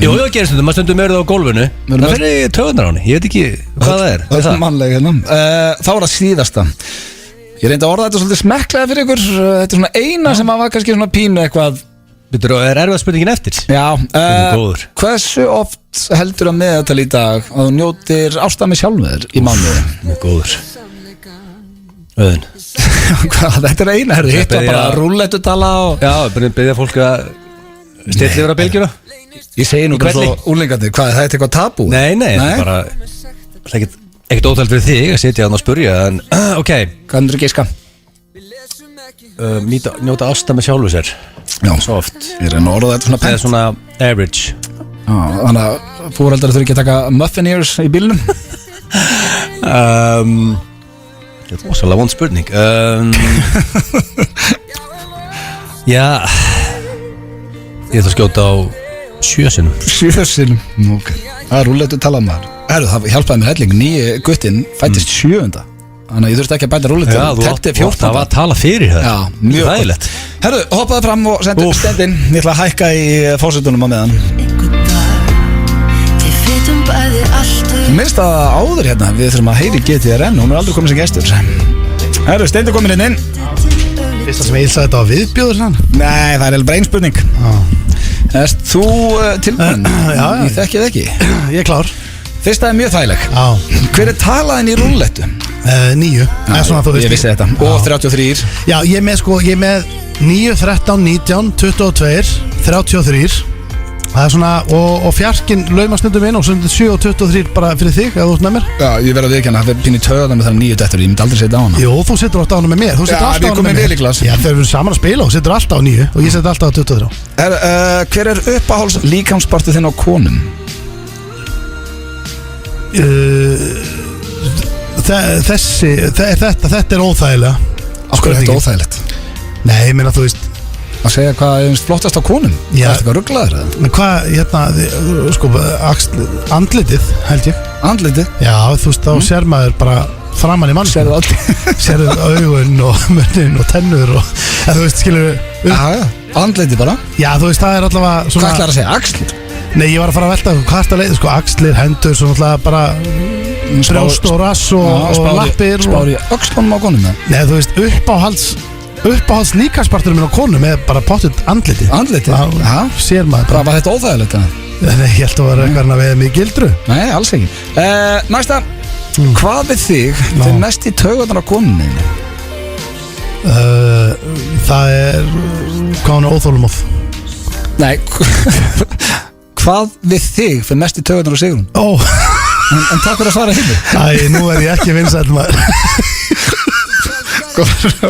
Jú, það gerist þetta, maður stundum eru það á gólfinu Það fyrir töðunar á henni, ég veit ekki hvað það er Það er mannleg hérna Þá er það síðasta Ég reyndi að orða þetta svolítið smekklega fyrir ykkur Þetta er svona eina sem var kannski svona pínu eitthvað Býtur, og er erfið spurningin eftir? Já, hversu oft heldur að meðatal í dag að þú njótir ástæmi sjálfur í mánuði? Mjög góður Öðun Hvað, þetta er eina, hitt var bara rúllettu tala og Já, byrja fólk að stilla yfir að bylgjuna Ég segi nú bara svo úlingandi, hvað, það er eitthvað tabú? Nei, bara Það er ekkert óþælt fyrir þig að sitja og spurja en, ok Hvað er það gíska? Njóta ásta með sjálfu sér Já, svo oft Ég reyna að orða þetta svona Það er svona average Þannig að fóreldrar þurfi ekki að taka muffin ears í bílnum Þetta var svolítið vond spurning Já Ég ætla að skjóta á 7 sinnum 7 sinnum, ok Það er rúllettu talað maður Það hjálpaði mér helling, nýji guttinn fættist 7. Þannig að ég þurfti ekki að bæta rúllettu Það var að tala fyrir það Já, mjög þægilegt Herðu, hoppaði fram og sendi stendin Ég ætla að hækka í fórsetunum á meðan Minnst að áður hérna Við þurfum að heyri GTRN Hún er aldrei komið sem gestur Herðu, stendi komin inn Fyrsta sem ég sagði þetta var viðbjóður sann Nei, það er alveg bara ein spurning Erst þú tilbúin? Já Ég þekki það ekki Ég er klár Fyrsta er mjög þægileg Já Hver er talaðin í rúllettu? 9 Ég vissi þetta Og 33 Já, ég er með 9, 13, 19, 22, 33 Það er svona, og fjarkinn laumar stundum inn og stundum 7 og 23 bara fyrir þig, ef þú ert með mér Já, ég verð að viðkjanna, það er pínu töðan með það 9 dettur, ég myndi aldrei setja á hana Jú, þú setur alltaf á hana með mér, þú setur alltaf á hana með mér Já, þegar við erum saman að spila og setur alltaf á 9 og ég setur alltaf á 23 Hver er uppáhalds líkamspartu þinn á konum? Þetta er óþægilega Af hverju er þetta óþægilegt? Nei, ég meina, þú veist Að segja hvað er flottast á konum? Já. Það er eitthvað rugglaður eða? Hvað, hérna, sko, andlitið, held ég Andlitið? Já, þú veist, þá sér maður bara framan í mann Sérðu aldrei Sérðu augun og munnin og tennur og, þú veist, skilur Já, andlitið bara Já, þú veist, það er allavega svona Hvað ætlar að segja? Axlir? Nei, ég var að fara að velta hvað er það leið, sko, axlir, hendur, svona alltaf bara brjóst og rass og lappir Spári öxlunum á konum það? Nei, þú veist, uppáhalds líkanspartur minn á konum er bara pottuð andlitið Andlitið? Já, sér maður bara. Var þetta óþægilegt það? Nei, ég held að vera eitthvað að veða mig gildru Nei, alls ekki Næsta Hvað við þig fyrir mest í taugarnar á konunni? Það er hvað hún er óþólumóð Nei Hvað við þig fyrir mest í taugarnar á Sigrún? En takk fyrir að svara hérna Æ, nú er ég ekki vinsæll maður Það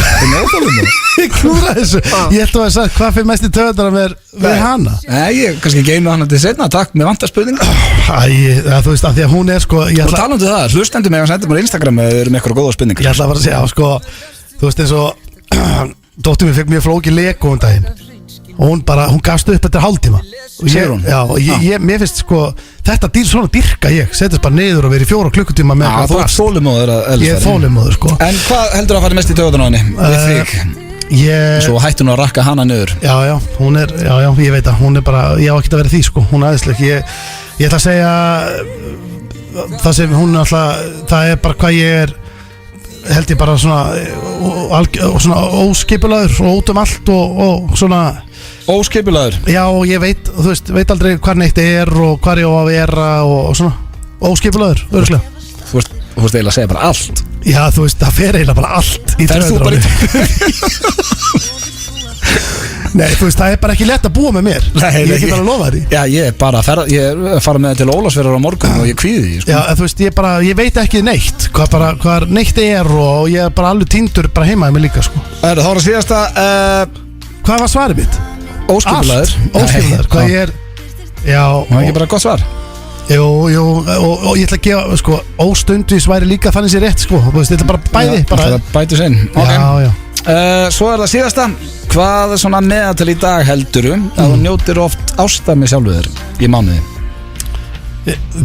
er óþólumóð Ég klúra þessu Ég held að það sagt hvað fyrir mest í taugarnar við hana Nei, ég kannski ekki einu hana til setna Takk, mér vantar spurning Þú veist, af því að hún er sko Og talandu það, hlustendur mig að senda mér Instagram eða eru með eitthvað góða spurningar Ég ætla að fara að segja, sko þú veist eins og dóttir mér fekk mjög flóki Lego um daginn og hún gafst upp eftir hálftíma Sér hún? Já, og mér finnst sko þetta dýr svona dyrka ég setjast bara niður og verið 4 klukkutíma með Já, þú ert þolinmóður að elska Ég er þolinmóður, sko En hvað heldur að fara mest í taugarnar á henni? Við þig Svo hættu nú að rakka hana niður Já, hún er, ég veit að hún er bara ég á ekki að vera því, sko, hún er aðeinsleik Ég ætla að segja það sem hún er alltaf það er bara hvað ég er held ég bara svona óskipulaður og út allt og svona Óskipulaður? Já, og ég veit, þú veist, veit aldrei hvað neitt er og hvað ég á að vera og svona óskipulaður, örgulega. Þú veist eiginlega að segja bara allt. Já, þú veist, það fer eiginlega bara allt í Ferð þú bara í Nei, þú veist, það er bara ekki lett að búa með mér. Ég get bara að lofa því. Já, ég er bara að fara með það til Ólafsfjarðar á morgun og ég kvíði því, sko. Já, þú veist, ég veit ekki neitt hvað neitt er og ég er bara alveg týndur bara heima með líka, sko. Það var síðasta Hvað var svarið mitt? Óskipulaður. Óskipulaður, hvað ég er. Já, það er ekki bara gott svar. Jú, og ég ætla að gefa, sko, óstundvís væri líka þannig sér rétt, sko. Þú veist, þetta er bara bæði. Það bæti sinn. Já. Svo er það síðasta. Hvað er svona meðatal í dag helduru að þú njótir oft ástæmi sjálfu þér í mánuði?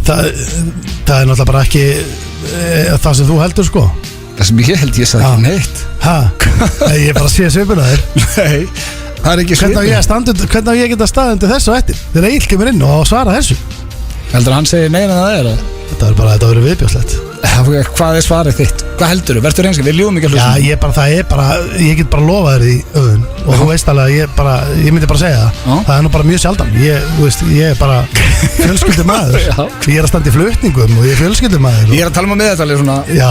Það er náttúrulega bara ekki það sem þú heldur, sko. Það sem ég held, ég sagði ekki neitt. Ég er bara að sé svipuna þér. Nei, það er ekki svipuna. Hvernig á ég geta staðið undir þessu eftir? Þegar Egill kemur inn og svara þessu. Heldur hann segir meira en það er? Þetta verður viðbjóðslegt. Hvað er svarið þitt? Hvað heldur þú? Verður reynskil? Við ljúum ekki að hlusta. Já, ég get bara lofað þér í öðun. Og þú veist alveg að ég myndi bara segja það. Það er nú bara mjög sjaldan. Ég er bara fjölskyldumaður. Ég er að standa í flutningum og ég er fjölskyldumaður. Ég er að tala um meðaltali svona. Já,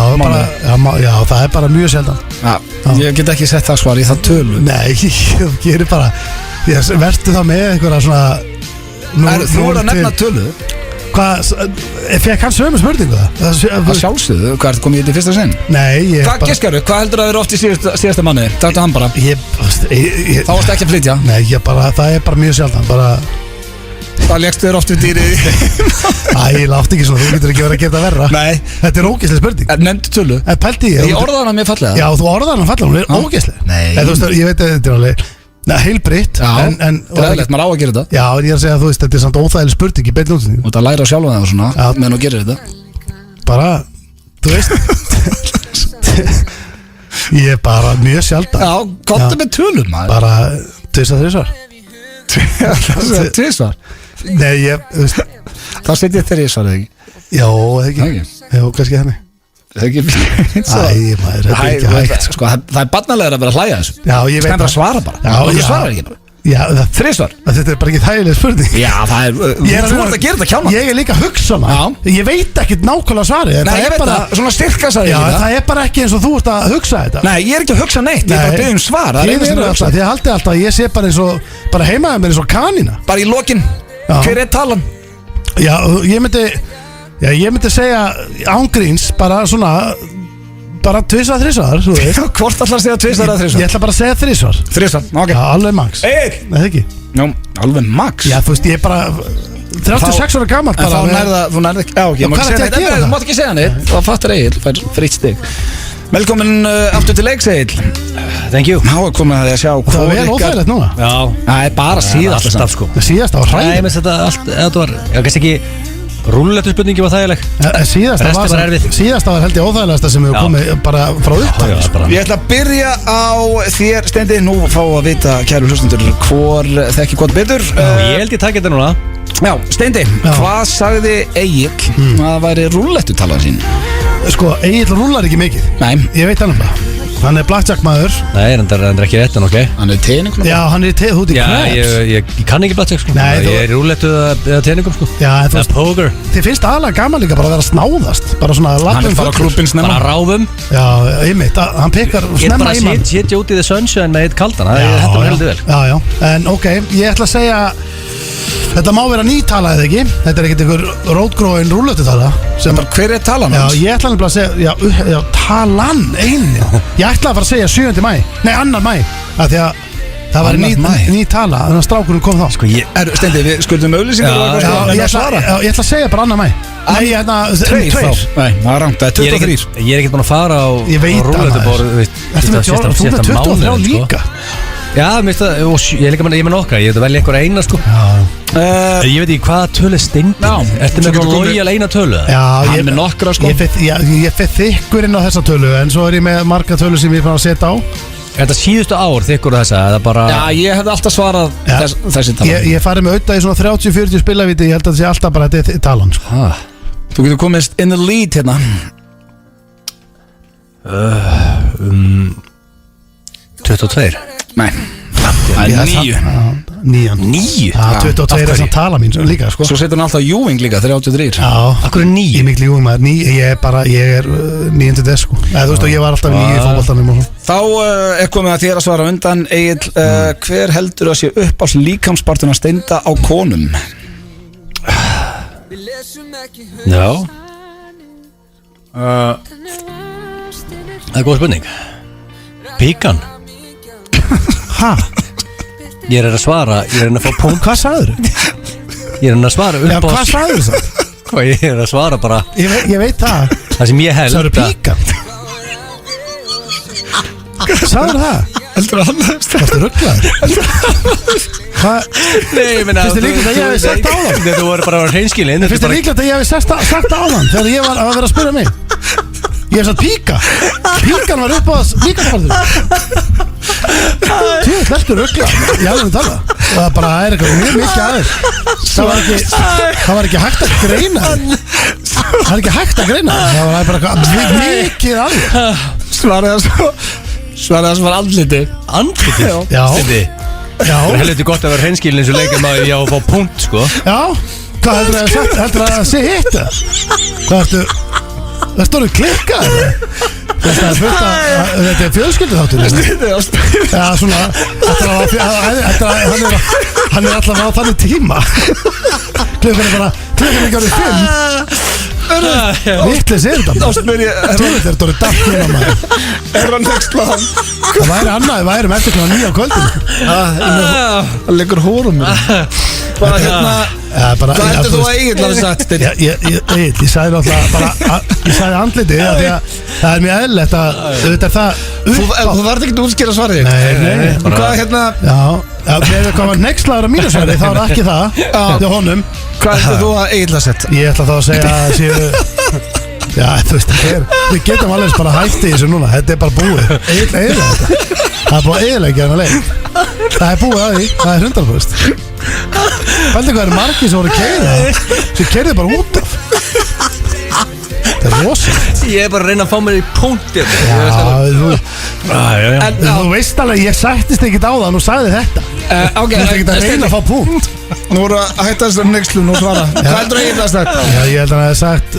það er bara mjög sjaldan. Ég get ekki sett það svar í það tölu. Nei, ég gerir bara. Vertu þá með einhverja svona. Þú voru að nefna tölu. Hvað, fekk hann sömu spurningu það? Það sjálfsögðu, hvað er komið í þetta í fyrsta sinn? Nei, Hvað geskjaru? Hvað heldur að vera oft í síðasta mánuði? Taktu hann bara. Þá varstu ekki að flytja? Nei, það er bara mjög sjaldan. Það leggstu þér oft við dýrið. Æ, látt ekki svona, þú getur ekki verið að gera það verra. Nei. Þetta er ógeðsleg spurning. Nefndu tölu. Pældi ég. Ég orðaði hana mér fallega. Já, þú orðaði hana fallega, hún er ógeðsleg. Nei. Þú veist, ég veit að þetta er alveg heilbritt. Já, það er leitt, maður á að gera þetta. Já, ég er að segja að þú veist, þetta er samt óþægileg spurning í beinni útsendingu. Og það læra sjálfa það og svona, meðan þú gerir þetta. Bara, þú veist. Ég er bara mjög sjaldan. Já, gott með tölum maður. Bara, 2-3 svar. 2 svar? Nei, þú veist. Þá setjum ég 3 svar, eða ekki? Já, eða ekki. Já, kannski þannig. Það er ekki maður, þetta er ekki hægt, sko. Það er barnalegur að vera að hlæja þessu. Já, ég veit það. Það er bara að svara bara. Þú svarar ekki bara. Já, 3 svar. Þetta er bara ekki þægileg spurning. Já, það er. Þú ert að gera þetta kjána. Ég er líka að hugsa maður. Ég veit ekkert nákvæmlega svarið. Nei, ég veit það. Svona styrka sagði ég það. Já, það er bara ekki eins og þú ert að hugsa þetta. Nei, ég er ekki að hugsa neitt. Ég er bara að biðja svar. Það er einu sem hugsa. Þið haldið alltaf að ég sé bara eins og bara heimaði mér eins og kanína. Bara í lokin. Hver er talan? Já, ég myndi segja ángríns bara svona bara 2-3 svar, þú veist. Hvort ætlar að segja 2-3 svar? Ég ætla bara að segja 3 svar. 3 svar, ok. Já, alveg max. Nei, það ekki. Já, alveg max. Já, þú veist, ég er bara 36 ára gammal bara. En þá nærða ekki. Já, ok, þú mátt ekki segja neitt. Það fattar Egill, fær fritt stig. Velkomin aftur til leiks, Egill. Thank you. Ná er komið að sjá það var vel óþægilegt núna. Já. Það er bara síðast alltaf, sko. Síðast var hræðilegt. Nei, menn þetta allt, þetta var, já, kannski ekki rúllettu spurningi var þægileg. Síðasta var held ég óþægilegasta sem hefur komið bara frá upptæk. Ég ætla að byrja á þér, Steindi. Nú fá að vita, kæru hlustundur, hvor þekki hvort betur. Ég held ég takk þetta núna. Já, Steindi, hvað sagði Egill að væri rúllettu talað sín? Sko, Egill rúllar ekki mikið. Nei. Ég veit hann um það. Hann er blackjack maður. Nei, það er ekki rétt en ok. Hann er teningum. Já, hann er þú ert í knaps. Já, ég kann ekki blackjack, sko. Nei, ég er í rúllettu eða teningum, sko. Já, en þú veist poker. Þið finnst aðalega gaman líka bara að vera snáðast. Bara svona lappum fara klúbbinn snemma. Bara ráfum. Já, einmitt, hann pikkar snemma í mann. Ég er bara að sitja út í the sunshine með eitt kaldan. Þetta er heldur vel. Já, en ok, ég ætla að segja þetta má vera nýtala eða ekki. Þetta er ekkert einhver rótgróin rúlletutala. Hver er talan hans? Já, ég ætla að segja já, talan einu. Ég ætla að fara að segja 7. maí. Nei, 2. maí. Því að það var ný tala. Þannig að strákurinn kom þá. Sko, Steindi, við skuldum auðlýsingar. Já, ég ætla að segja bara 2. maí. Nei, 2. Nei, það er rangt, það er 23. Ég er ekkert búin að fara á rúlletubor. Þú er 23 líka. Já, ég með nokkra. Ég veit að velja einhver eina, sko. Ég veit ekki hvaða tölu er Steindi. Ertu með lojal eina tölu? Já, hann er með nokkra, sko. Ég fekk þykkur inn á þessa tölu. En svo er ég með marga tölu sem ég er fann að setja á. Er þetta síðustu ár þykkur þessa? Já, ég hefði alltaf svarað þessi talan. Ég farið með auðvitað í svona 30-40 spilavíti. Ég held að það sé alltaf bara þetta er talan, sko. Þú getur komist in the lead hérna. 22. Nei, það er 9. 9. 9? Já, 22 er þess að tala mín líka, sko. Svo setur hann alltaf Júing líka, 33. Já. Akkur er 9? Ég er miklu Júing maður, ég er 9. des, sko. Eða þú veist og ég var alltaf 9 í fótboltanum og svo. Þá komið að þér að svara undan, Egill, hver heldur að sé upp á líkamspartuna steinda á konum? Já Það er góð spurning. Píkan. Hæ? Ég er að svara, ég er að fá punkt. Hvað sagður? Ég er að svara upp á... Já, hvað sagður það? Hvað ég er að svara bara... Ég veit það. Það sem ég held... Sagður píkan? Sagður það? Heldur að hann Varstu rugglaður? Hvað? Nei, ég meina... Finnst þér líklegt að ég hefði sagt á það? Þú voru bara að hreinskilin. Finnst þér líklegt að ég hefði sagt á það þegar ég var að vera að spyrja mig? Ég hef sagt píka. Píkan var upp á píkanspartur. Tjóð, hlættu ruggla. Ég hafði að tala. Það er bara, það er eitthvað mjög mikið aðeins. Það var ekki hægt að greina. Það er ekki hægt að greina. Það var bara eitthvað mikið aðeins. Svaraði að var andliti. Andliti? Já. Steindi. Já. Það er helviti gott að vera hreinskilin eins og leikir maður ég á að fá punkt, sko. Já. Hvað heldur það að sagt? Heldur það að sé hitt það? Hvað ertu? Það stóru klikkað. Þetta er fjölskylduþáttur. Já, svona. Hann er alltaf á þannig tíma. Klukkan er gárið 5. Vittlis er þetta. Þá spyr ég, Þetta er dórið dætt hérna maður. er hann nextlaðan? Það væri annað, við værum eftir kl. 9 á kvöldinu. Það liggur hórum mér. Hvað heldur þú að Egill hafi sagt, Steinn? Ég sagði náttúrulega bara, ég sagði andliti því að það er mjög eðlilegt að þetta er það Þú þarf ekki að útskýra svarið. Nei. Hvað með hvað var nextlaður á mínu svari þá er það ekki það hjá honum. Hvað heldur þú að Egill hafi sett? Ég ætla þá að segja að séu já, þú veist, við getum alveg bara hætti þessu núna, þetta er bara búið eiginlega þetta, það er búið eiginlega hann að leik, það er búið að því, það er 100%. Pældi hvað eru margir sem voru keira sem keirði bara út af. Þetta er rosalegt. Ég er bara að reyna að fá mér í punktir. Þú veist alveg, ég sættist ekkert á það og sagði þetta. Þú veist ekkert að reyna að fá punkt. Nú voru að hætta þessar nexlun og svara. Hvað heldur Egill að sagt? Já, ég held að hann hefði sagt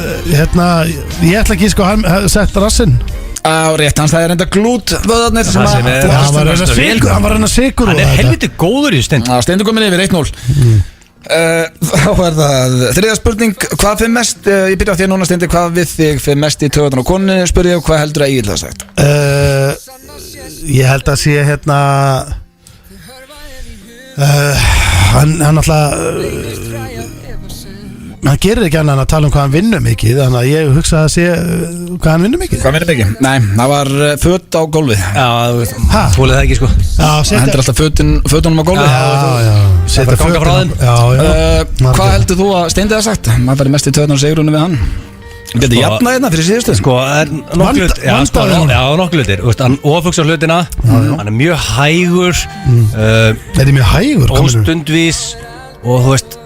ég ætla ekki sko, hann hefði sagt rassinn. Á rétt, hans það er enda glút vöðarnir sem Það sem er- Hann var að reyna sigur Hann er helviti góður í stend. Steindur komin yfir 1-0. Þá er það þriðja spurning. Hvað fyrir mest, ég byrja á þér núna Steindi, hvað við þig fyrir mest í töðan og konu, spurði ég, hvað heldur að Egill hafi sagt? Ég held að sé hann alltaf hann gerir ekki annað en að tala um hvað hann vinnur mikið, þannig að ég hugsa að sé hvað hann vinnur mikið. Hvað vinnur mikið? Nei, það var föt á gólfið. Já, þólið það ekki sko. Já, hendur alltaf fötunum á gólfið. Já, setja ganga frá þeim. Hvað heldur þú að Steindi hafi sagt? Maður færi mest í töðan og segurunum við hann. Getur jafnað hérna fyrir síðustu? Sko, nokkuð hlutir. Hann ofugsa hlutina, hann er mjög hægur, Þetta er mjög hægur óstundvís og þú veist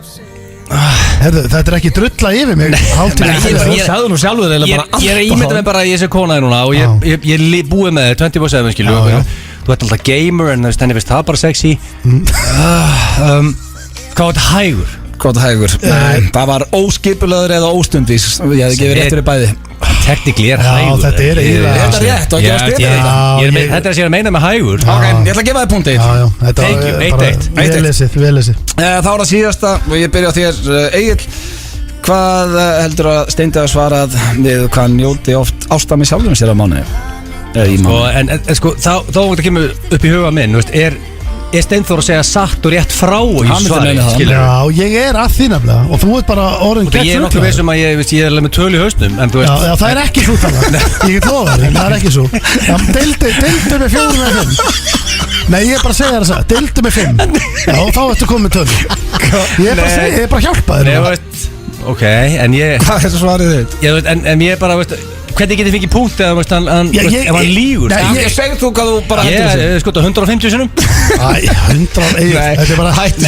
Herðu, þetta er ekki drulla yfir mig. Þú sagði nú sjálfur eiginlega bara allt. Ég er að ímynda mig bara að ég sé konaði núna og ég búið með þér 24/7 skilju. Þú ert alltaf gamer en henni finnst það bara sexy. Hvað er þetta hægur? Hvað er hægur? Það var óskipulaður eða óstundvís. Ég hefði gefið rétt fyrir bæði. Teknikli er hægur. Þetta er eiginlega Þetta er rétt og ekki að spila þetta. Þetta er að segja að meina með hægur. Ok, ég ætla að gefa þér punkt Egill. Thank you, 1-1. Vel lesið. Þá er það síðasta og ég byrja á þér Egill. Hvað heldur að Steindi hafi svarað við hvað hann njóti oft ástami sjálfum sér á mánuði? Sko, þá kemur upp í huga minn, er Steinþór að segja satt og rétt frá í svari, skilur? Já, ég er að því nefnilega og þú ert bara orðin gett Ég er nokkuð veist að ég er alveg með tölu í hausnum en þú veist Já, það er ekki svo þannig. Ég get lofa þér, það er ekki svo. Deildu með 4 eða 5. Nei, ég er bara að segja þér þess að deildu með 5. Já, þá ertu komið með tölu. Ég er bara að segja, ég er bara að hjálpa þér. Nei, veist, ok, en ég Hvað er þetta svarið þitt? En ég er bara, veist hvernig getið fengið punkt eða ef hann lígur? Ég segð þú hvað þú bara hættir þessu. Ég skot á 150 sinum. Æ, 100, þetta er bara hættu.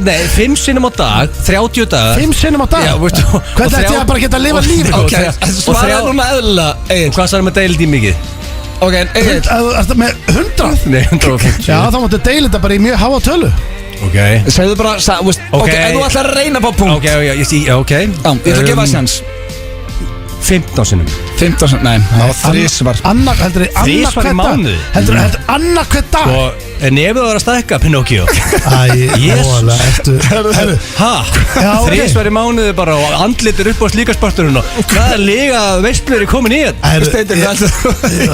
Nei, 5 sinum á dag, 30 dagar. 5 sinum á dag? Já, veistu. Hvernig ætti ég að bara geta að lifa lífi? Ok, svaraði núna eðlilega Egill. Hvað sagði með deildi mikið? Ok, Egil Með 100? Nei, 150 Já, þá máttu deila þetta bara í mjög háa tölu Ok Segðu bara, ok, ef þú ætlar að reyna að fá punkt Ok, ok Ég ætla að gefa það sens 15 sinnum 15 sem, nei, það var þrísvar Þrisvar í mánuði? Heldur annað hvert dag Og nefið það var að stækka Pinocchio Jésus Hæ? Þrisvar í mánuði bara og andlitur upp á slíkarsparturinn og hvaða lega veistlur er komin í þetta? Það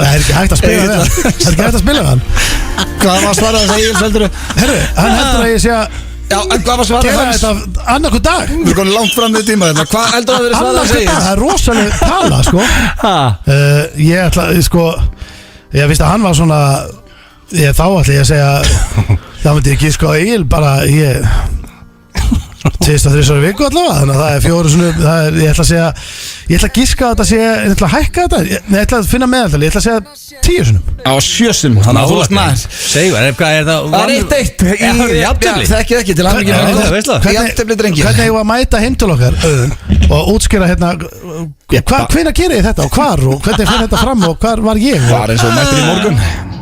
er ekki hægt að spila það Það er ekki hægt að spila það Hvað var svarað þess að Egil heldur Herru, hann heldur að ég sé að Já, en hvað var svarað gera hans? þetta annað hvert dag Við erum komin langt fram við tíma þetta Hvað heldur að vera svarað Annað þess að hvert dag, Egil? það er rosalega tala sko Ég ætla, sko ég veist að hann var svona þá ætla ég að segja það myndi ekki sko Egil bara ég 2-3 ári viku allavega þannig að það er 4 svona ég ætla að segja ég ætla að giska að þetta sé ég ætla að hækka þetta ég ætla að finna meðaltali ég ætla að segja 10 sinum Á 7 sinum Þannig að þú varst maður Segur, hvað er það? Það er 1-1 Jafntefli? Þekkið ekki til hann ekki Jafntefli drengir Hvernig ég var að mæta heim til okkar og útskýra hérna hvenær gerir ég þetta og hvar og hvernig fyrir þetta fram og hvar var ég Var eins og mættir í morgun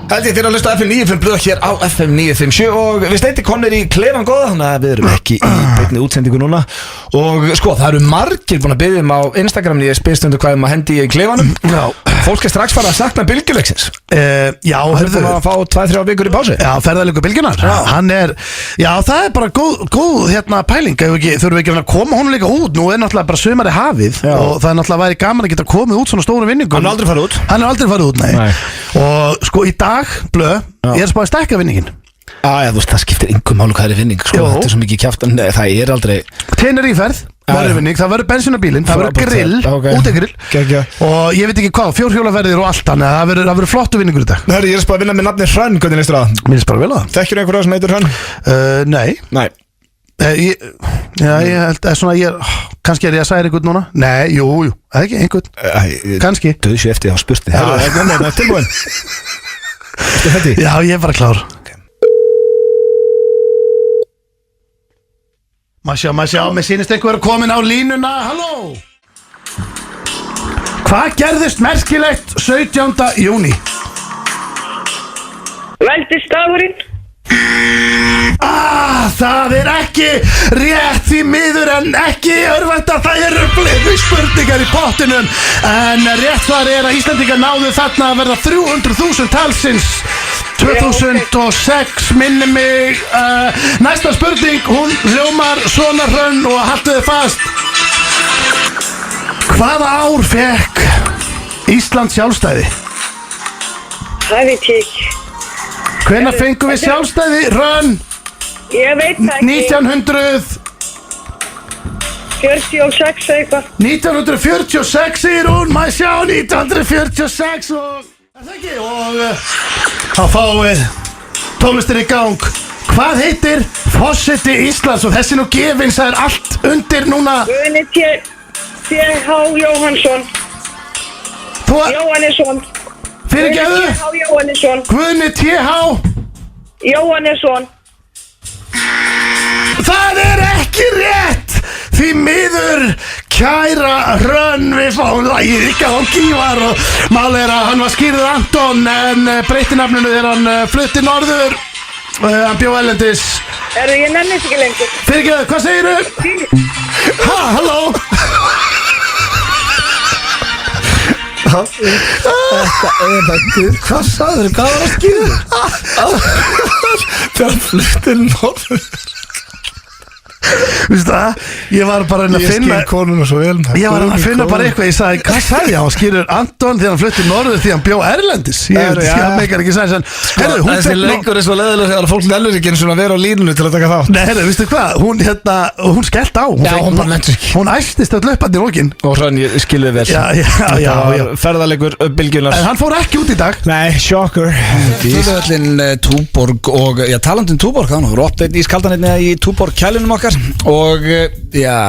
Held ég fyrir að hlusta FM 95 blöð hér á FM 957 og við steiti komnir í klefan góða þannig að við erum ekki í beinni útsendingu núna og sko það eru margir búin að biðja á Instagram ég spyrst undir hvað maður hendi í klefanum fólk er strax fara að sakna bylgjuleiksins Já, það er búin að fá 2-3 vikur í pásu Já, ferðarleikur bylgjunar hann er, já það er bara góð hérna pæling, þurfum við ekki að koma honum líka út, nú er náttúrulega bara sumari hafið og það er náttúrulega væri gaman að geta komið út svona stóru vinningum Hann er aldrei farið út nei. Og sko í dag, blöð, ég er spáði stækka vinningin Já, þú veist, það skiptir engum máli hvað er vinning sko, þetta er svo mikið kjaftan, það er aldrei Tenerife-ferð, verður vinning, það verður bensinabílinn, það verður grill, útegrill og ég veit ekki hvað, 4 hjólaferðir og allt þannig að það verður flottu vinningur í dag Hörru, ég er spáði að vinna með nafni Hrönn, hvernig leist þér að? Mér finnst bara vel að Þekkjur einhverja sem heitir Hrönn? Nei Ég held að svona kannski er ég að særa einhvern núna Nei, jú, eða ekki, einhvern Kannski Döðu sér eftir að hafa spurt þig Það er tilbúin Já, ég er bara klár Má sjá, mér sýnist einhver að komin á línuna Halló Hvað gerðist merkilegt 17. júní? Veldisdagurinn Það er ekki rétt því miður en ekki örvænt að það eru fleiri spurningar í pottinum en rétt þar er að Íslandingar náðu þarna að verða 300.000 talsins 2006 minni mig Næsta spurning, hún hljómar svona Hrönn og haltu þið fast Hvaða ár fekk Ísland sjálfstæði? Það veit ég ekki Hvenær fengum við sjálfstæði, Hrönn? Ég veit það ekki 46 eitthvað 1946 segir hún, maður sjá 1946 og það ekki og þá fáum við tónlistin í gang Hvað heitir forseti Íslands og þessi nú gefins það er allt undir núna Guðni T.H. Jóhannsson Jóhannesson Fyrirgefðu Guðni T.H. Jóhannesson Guðni T.H. Jóhannesson Það er ekki rétt Því miður kæra Hrönn við fáum lagið ekki á Gívar og málið er að hann var skýrður Anton en breytti nafninu þegar hann flutti norður hann bjó erlendis Ég nefnist ekki lengur Fyrirgefðu, hvað segirðu? Halló Þetta er það Hvað sagður, hvað var að skýrður? Það flutti norður Vistu það, ég var bara að finna Ég skil konuna svo vel Ég var að finna bara eitthvað, ég sagði, hvað sagði ég? Hann skýrur Anton þegar hann flutti norður því hann bjó erlendis Ég veit ekki, það meikar ekki sæns Þessi leikur er svo leðilega þegar fólk nefnir ekki eins og að vera á línunu til að taka þátt Nei, herru, vistu hvað, hún skellt á hún bara lentur ekki Hún æstist öll upp að í rókin Og Hrönn, ég skilði vel Já, ferðarleikur bylgjunars En hann fór ekki út í dag Nei, shocker Fylgvöllin Túborg og, já, talandum Túborg Þannig voru opnað í skaldanirni í Túborg kælunum okkar Og, já,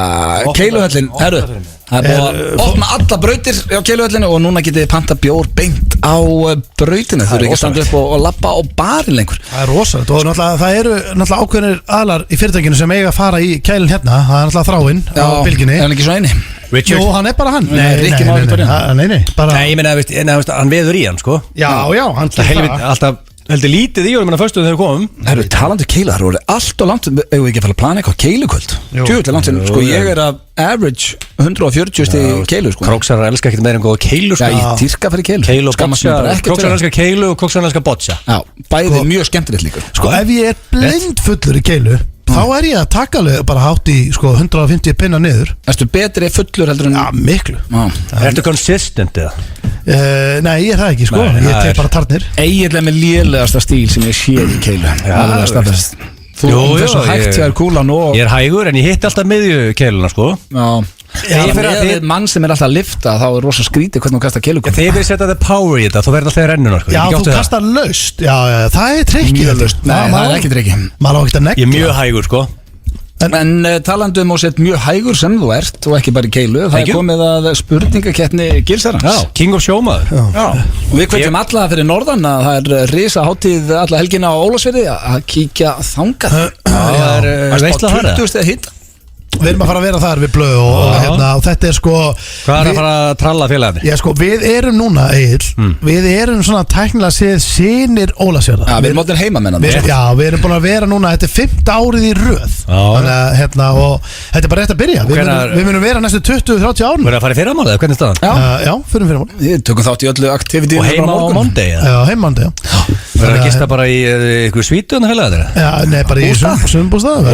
Keiluhöllin Herru, það er búið að opna alla brautir á Keiluhöllinu Og núna getið þið panta bjór beint á brautinu Þau eru ekki að standa upp og labba á barinn lengur Það er rosalegt og það eru náttúrulega ákveðnir aðlar í fyrirtækinu sem eiga að fara í kælun hérna Það er náttúrulega þráinn á bylginni Er hann ekki svo eini? Richard? Jú, hann er bara hann Rikki má ekki bara Nei, bara Nei, ég meina, hann veður í hann, sko Já, hann Það helviti alltaf heldur lítið í honum en að fyrstu þegar við komum. Það eru talandi keila, það eru allt og langt ef við ekki að fara að plana eitthvað keilukvöld. Tjóðlega langt, sko ég er að average 140 stig keilu, sko. Króksarar elskar ekkert meira en góða keilu, sko. Já, ég dyrka fyrir keilu. Keilu og boccia, króksarar elskar keilu og króksarar elskar boccia. Já, bæði mjög skemmtilegt líka. Sko ef ég er blindfullur í keilu þá er ég að taka alveg bara hátt í sko 150 pinna niður. Erstu betri fullur heldur en... Já, miklu. Ertu consistent eða? Nei, ég er það ekki sko. Ég tek bara tarnir. Eiginlega með lélegasta stíl sem ég séð í keilu. Þú er svo hægt hjá kúlan og... Ég er hægur en ég hitt alltaf miðju keiluna, sko. Já, með mann sem er alltaf að lifta þá er rosa skrítið hvernig þú kastar keilukúl. Þegar við setja the power í þetta, þú verður alltaf í rennuna, sko. Já, þú kastar laust. Já, það er trikkið. Mjög laust. Nei, það er ekki trikkið. Maður á ekkert að negla. Ég er mjög hægur, sko. En talandi og sett mjög hægur sem þú ert og ekki bara í keilu, það er komið að spurningakeppni Gilsarans. Já, King of Showmaður. Já, og við hvetjum alla fyrir norðan að það er risa hátíð alla helgina á Ólafsfirði að kíkja þangað. Það er veistla þar. 20 stiga hitt. Við erum að fara að vera þar við Blöð og þetta er sko Hvað er að fara að tralla félagarnir? Já sko, við erum núna, Egill við erum svona tæknilega séð synir Ólafsfjarðar. Já, við erum mótin heimamennan. Já, við erum búin að vera núna, þetta er 5. árið í röð. Þannig að, og þetta er bara rétt að byrja. Við munum vera næstu 20-30 árum. Verður að fara í fyrramálið, hvernig er staðan? Já, fyrir fyrramálið. Við tökum þátt í öllu aktivitíu. Og heima á Monday? Já, heima á Monday, já. Verður að gista bara í ykkur svítu en það félagarnir? Já, nei, bara í sumbústað.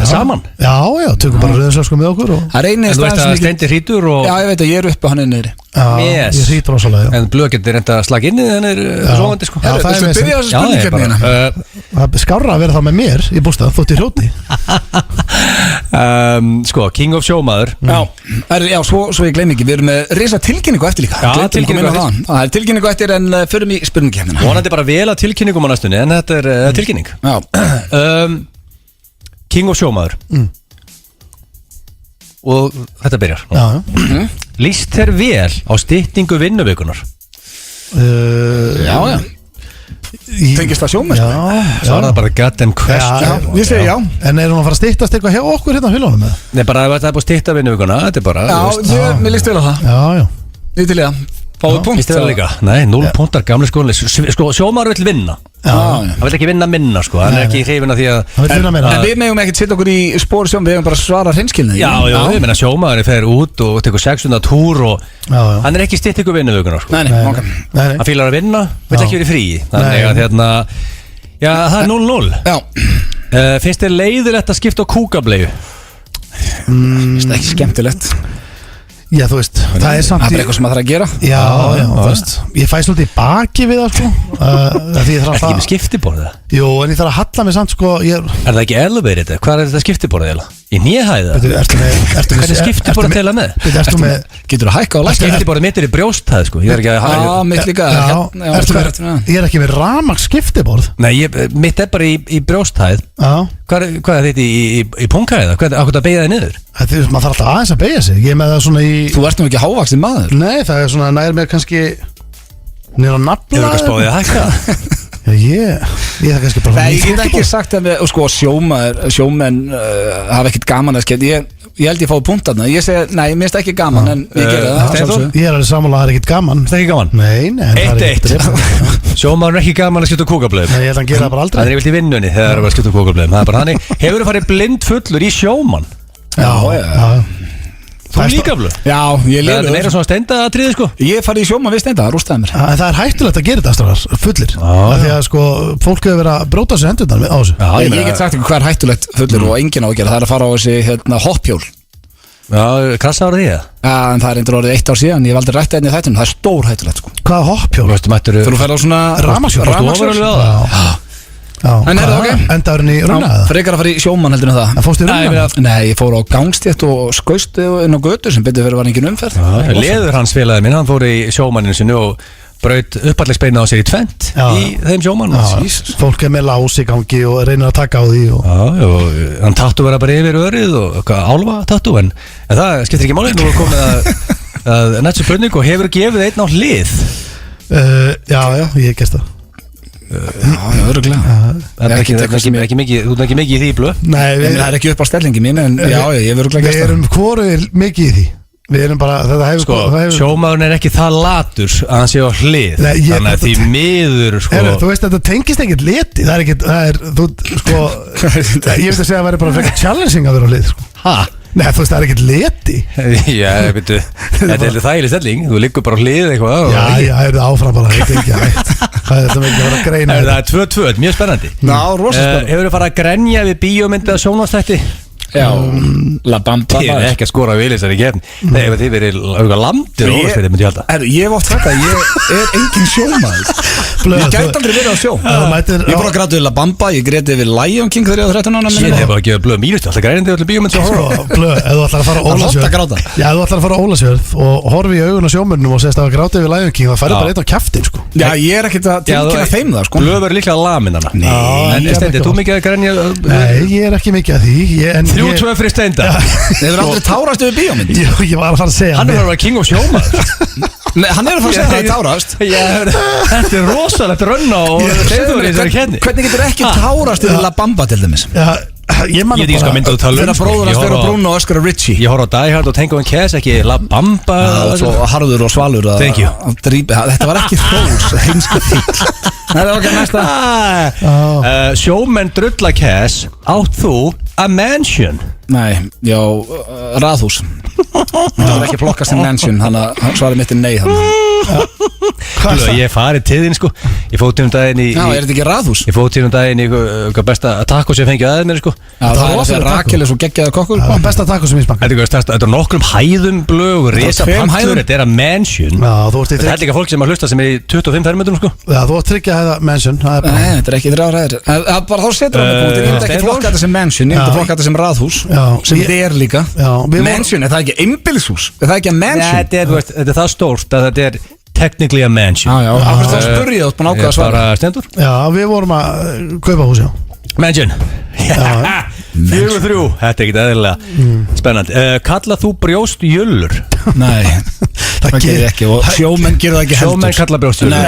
Saman? Já, tökum bara rauðinsösku með okkur. Það reynir þú veist að Steindi hrítur og... Já, ég veit að ég er uppi á hann niðri. Já, ég hrít rosalega. En Blöð getur reynda að slaka inn í þennir svovandi, sko. Já, það er við byrja þessu spurningkeppnina. Það er skárra að vera þá með mér í bústað þótt í hrjóti. Sko, King of Showmaður. Já, svo ég gleymi ekki. Við erum með risa tilkynningu eftir líka. Já, tilkynningu eftir. Það er tilkynningu eftir en förum í spurningkeppnina. Vonandi bara vel að tilkynningum á næstunni, en þetta er tilkynning. King of Showmaður. Og þetta byrjar. Lýst þér vel á styttingu vinnuvikunar? Já. Tengist það sjómenn? Svo er það bara goddamn question. Ég segi já. En er hún að fara að styttast eitthvað hjá okkur hérna á hulunum? Nei, bara ef það er búið að stytta vinnuvikuna, þetta er bara... Já, mér líst vel á það. Já. Ég til í það. Fáðu punkt. Lýst þér vel líka? Nei, 0 punktar, gamli skólinni. Sko, sjómaður vill vinna. Hann vil ekki vinna minna, sko. Hann er ekki hrifinn af því að... En við megum ekkert setja okkur í spór sjóm, við hefum bara svara hreinskilni. Já, ég meina sjómaður fer út og tekur 600 túr og hann er ekki stytt ykkur vinnuvikuna, sko. Nei, ok. Hann fílar að vinna, vill ekki verið frí. Þannig að hérna, já, það er 0-0. Já. Finnst þér leiðilegt að skipta á kúkableiu? Finnst það ekki skemmtilegt? Já, þú veist, það er samt Það er eitthvað sem maður þarf að gera. Já, þú veist, ég fæ svolítið í baki við það, sko. Er ekki með skiptiborðið? Jú, en ég þarf að halla mig samt, sko. Er það ekki elevated? Hvað er þetta skiptiborðið eiginlega? Í nýjahæða? Hvernig skiptiborðið til að með? Getur þú að hækka á lækka? Skiptiborðið mitt er í brjósthæð, sko. Já, mitt líka. Ég er ekki með ramaks skiptiborð. Nei, mitt er bara í brjósthæð. Hvað er þetta í punkhæða? Hvað er það beigðaði niður? Maður þarf alltaf aðeins að beigja sig. Ég er með það svona í... Þú ert nú ekki hávaxinn maður. Nei, það er svona nær mér kannski niður á nafla. Ég hef ekki spáðið að hækka. Ég það kannski bara... Nei, ég get ekki sagt að sko, sjómenn hafa ekkert gaman að skemmt. Ég held ég fái punkt þarna. Ég segi, nei, mér finnst ekki gaman, en ég gera það. Ég er alveg sammála að það er ekkert gaman. Það er ekki gaman? Nei. 1-1. Sjómaður er ekki gaman að skjóta kúkableiðum. Nei, ég held að hann gera það bara aldrei. Það er yfirlt í vinnunni þegar það er að skjóta kúkableiðum. Það er bara þannig. Hefur þú farið blind fullur í sjómann? Já. Þú líka blöð? Já, ég liður. Það er meira svona steindatriði, sko. Ég farið í sjómann við steinda, það rústaði mér. En það er hættulegt að gera þetta strafar, fullir. Því að sko, fólk hefur verið að bróta sér hendurnar á þessu. Ég get sagt ykkur hvað er hættulegt fullir og enginn á að gera. Það er að fara á þessi hoppjól. Já, krassa ára því, Já, en það er eindir orðið 1 ár síðan. Ég valdi rætt einni í þættunum. Það er stór hættulegt, sko. Hvað hoppjól? Þú ferð á svona rafmagnshjól. En er það ok? Endaðurinn í runna? Frekar að fara í sjómann heldur en það. Það fórst í runna? Nei, ég fór á gangstétt og skaust inn á götur sem betur fyrir var engin umferð. Leður hans félagi minn, hann fór í sjómanninu sinu og braut uppallegsbeina á sér í tvent í þeim sjómann. Fólk er með lás í gangi og reynir að taka á því. Já, og hann tattu vera bara yfir örið og álfa tattu, en það skiptir ekki máli. Nú er komið að nættu spurning og hefur gefið einn á hlið. Já, ég gæst það. Já, örugglega. Það er ekki mikið í því blöð. Nei, það er ekki upp á stellingi mín, en já, ég verður örugglega gæst það. Við erum hvoru mikið í því. Við erum bara, þetta hefur Sko, sjómaðurinn er ekki það latur að hann sé á hlið. Nei, þannig að því miður, sko. Þú veist, þetta tengist ekkert leti. Það er ekkert, þú, sko ég veit að segja að það væri bara frekar challenging að vera á hlið, sko. Ha? Nei, þú veist, það er ekkert leti. Já, veitu, þetta er þægileg stelling. Þú liggur bara á hlið eitthvað. Já, er það áfram bara, þetta er ekki hægt. Það er ekki að vera að greina. Það er 2-2, mjög spennandi. Ná, rosa spennandi. Hefur þú farið að grenja við bíómyndið að sjónvarpsþætti? Já, La Bamba. Þið er ekki að skora við þessari gefn. Nei, ef þið verið landir og óvarsverðið myndi ég halda. Ég hef oft sagt að ég er engin sjómaður. Ég gæti aldrei verið á sjó. Ég fór að gráta við La Bamba, ég gréti við Lion King þegar ég var 13 ára. Sér hefur bara gefið blöð mínustu, alltaf grænandi öllu bíómynd og horfa. Blöð, ef þú ætlar að fara á Ólafsfjörð. Já, ef þú ætlar að fara á Ólafsfjörð og horfi í augun á sjómönnum og segist að gráta við Lion King, það færði bara eitt á kjaftin, sko. Já, ég er ekkert að tilkynna þeim það, sko. Blöð verður líklega lamin hana. En Steindi, þú mikið að grænja? Nei, ég er ekki mikið að því. 3-2 fyrir Steinda. Þið hefur aldrei tárast yfir bíómynd. Ég var að fara að segja hann er að vera king of sjómaður. Nei, hann er að fara að segja að það er tárast. Þetta er rosalegt raunna og Steindur í þessari kenni. Hvernig getur ekki tárast yfir La Bamba til dæmis? Ég man ekki hvað myndu þú tala þegar bróður hans fyrir Bruno og Öskar og Richie. Ég horf á Die Hard og Tango and Cash, ekki La Bamba. Svo harður og svalur að drípa. Þetta var ekki hrós, heimsku fíl. Það er okkar næsta. Sjómenn drulla Cash, átt þú a mansion? Nei, já, raðhús. Það var ekki flokkast sem mansion, þannig að svarið mitt er nei. Ég farið til þín, sko. Ég fótt um daginn í... Já, er þetta ekki raðhús? Ég fótt um daginn í hvað besta taco sem fengið aðeins mér, sko. Já, það er að Rakel er svo geggjaða kokkur. Það er besta taco sem ég smakka. Þetta er nokkrum hæðum blög, risa pantur, þetta er að mansion. Þetta er líka fólk sem að hlusta sem er í 25 fermetrum, sko. Já, þú átt tryggja hæða mansion. Nei, þetta er ekki 3 hæðir. Bara þá setur hann punktin. Ég myndi ekki flokka þetta sem mansion, ég myndi flokka þetta sem raðhús, sem þið er líka. Mansion, er það ekki einbýlishús? Er það ekki að mansion? Þetta er það stórt að þetta er technically a mansion. Já, af hverju það spurði þú búin ákveða að svara? Bara Stendur? Já, við vorum að kaupa hús, já. Mansion. 4-3, þetta er ekkert eðlilega spennandi. Kalla þú brjóst jullur? Nei, það gerir ekki og sjómenn gerir það ekki heldur. Sjómenn kalla brjóst jullur?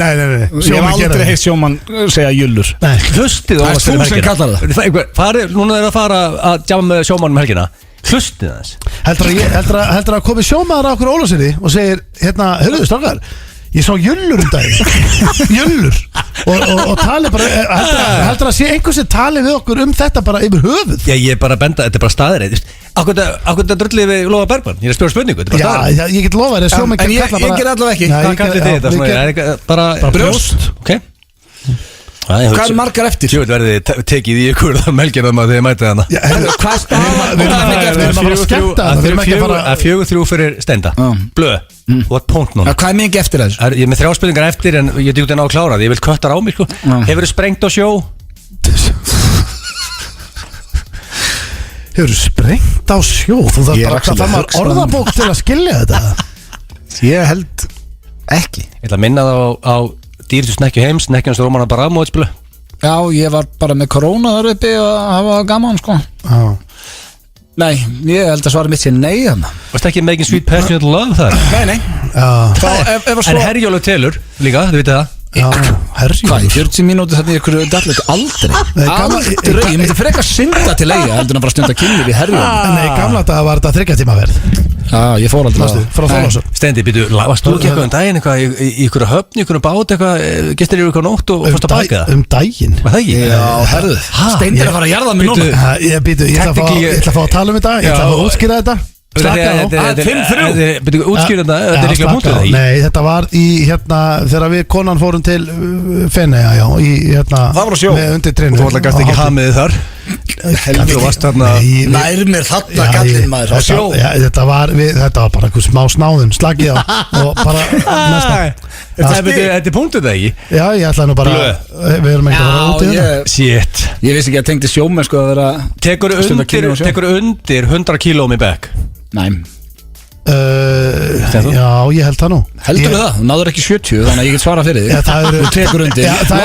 Nei. Ég hef aldrei heilt sjómann segja jullur. Hlustið það er þú sem kallar það. Núna er að fara að djama með sjómannum helgina. Hlustið þess. Heldur að komi sjómaður á okkur Ólafsfirði og segir, hörruðu strákar, ég sá jullur daginn. Jullur. Og tali bara, heldur að sé einhversi tali við okkur þetta bara yfir höfuð. Já, ég er bara að benda, þetta er bara staðreið. Akkur þetta drullið við Lofa Bergman. Ég er að spjóra spurningu, þetta er bara staðreið. Já, ég get lofa þér að sjómenn kalla bara. En ég ger allavega ekki. Hvað kallir þið þetta? Bara brjóst. Ok. Hvað er margar eftir? Sjóveit verðið tekið í ykkur þar melgjörðum að þið mætið hana. Hvað er staðan? Við erum að fara að skemmta hana. 4-3 fyrir Steinda. Blöð, þú ert punkt núna. Hvað er mikið eftir þessu? Ég er með 3 spurningar eftir en ég djúti ná að klára það. Ég vil köttar á mig, sko. Hefur þið sprengt á sjó? Hefur þið sprengt á sjó? Þú þarf maður orðabók til að skilja þetta. Ég held ekki. Ég ætla að minna það á dýrstu snekkju heims, snekkjans Róman Abramovits blöð. Já, ég var bara með korona þar uppi og hafa gaman, sko. Nei, ég held að svara mitt sé nei þarna. Varst ekki Making Sweet Passionate Love þar? Nei. En Herjólu telur líka, þið vitið það. Hvað, 40 mínúti þannig ykkur dallega aldrei. Ég myndi frekar synda til eiga heldur en bara stunda kynni við Herjólf. Nei, gamla þetta var þetta 3 tíma verð. Já, ég fór aldrei frá Þorlákshöfn. Steindi, býtu, varst þú ekki eitthvað daginn eitthvað í ykkur höfn, í ykkur bát eitthvað, gistir yfir ykkur nótt og fórst að baka það? Daginn? Var það ekki? Já, herðu, Steindi er að fara að jarða mig núna. Ég ætla að fá að tala um þetta, ég ætla að útskýra þetta. Útskýrðu þetta, þetta er líklega mútið það í. Nei, þetta var í þegar við konan fórum til Feneyja, já, í það var á sjó undir trénu. Þú alltaf gæst ekki hamiðið þar. Þú varst þarna nær mér þarna gallinn maður á sjó. Þetta var bara einhver smá snáðun, slagið á og bara næsta. Þetta er punktið það ekki? Já, ég ætla nú bara, við erum ekki að fara út í þetta. Shit. Ég vissi ekki að tengdi sjómenn sko að vera. Tekur undir 100 kílóum í bekk? Nei. Já, ég held það nú. Heldur það? Þú náður ekki 70 þannig að ég get svara fyrir þig. Þú tekur undir. Það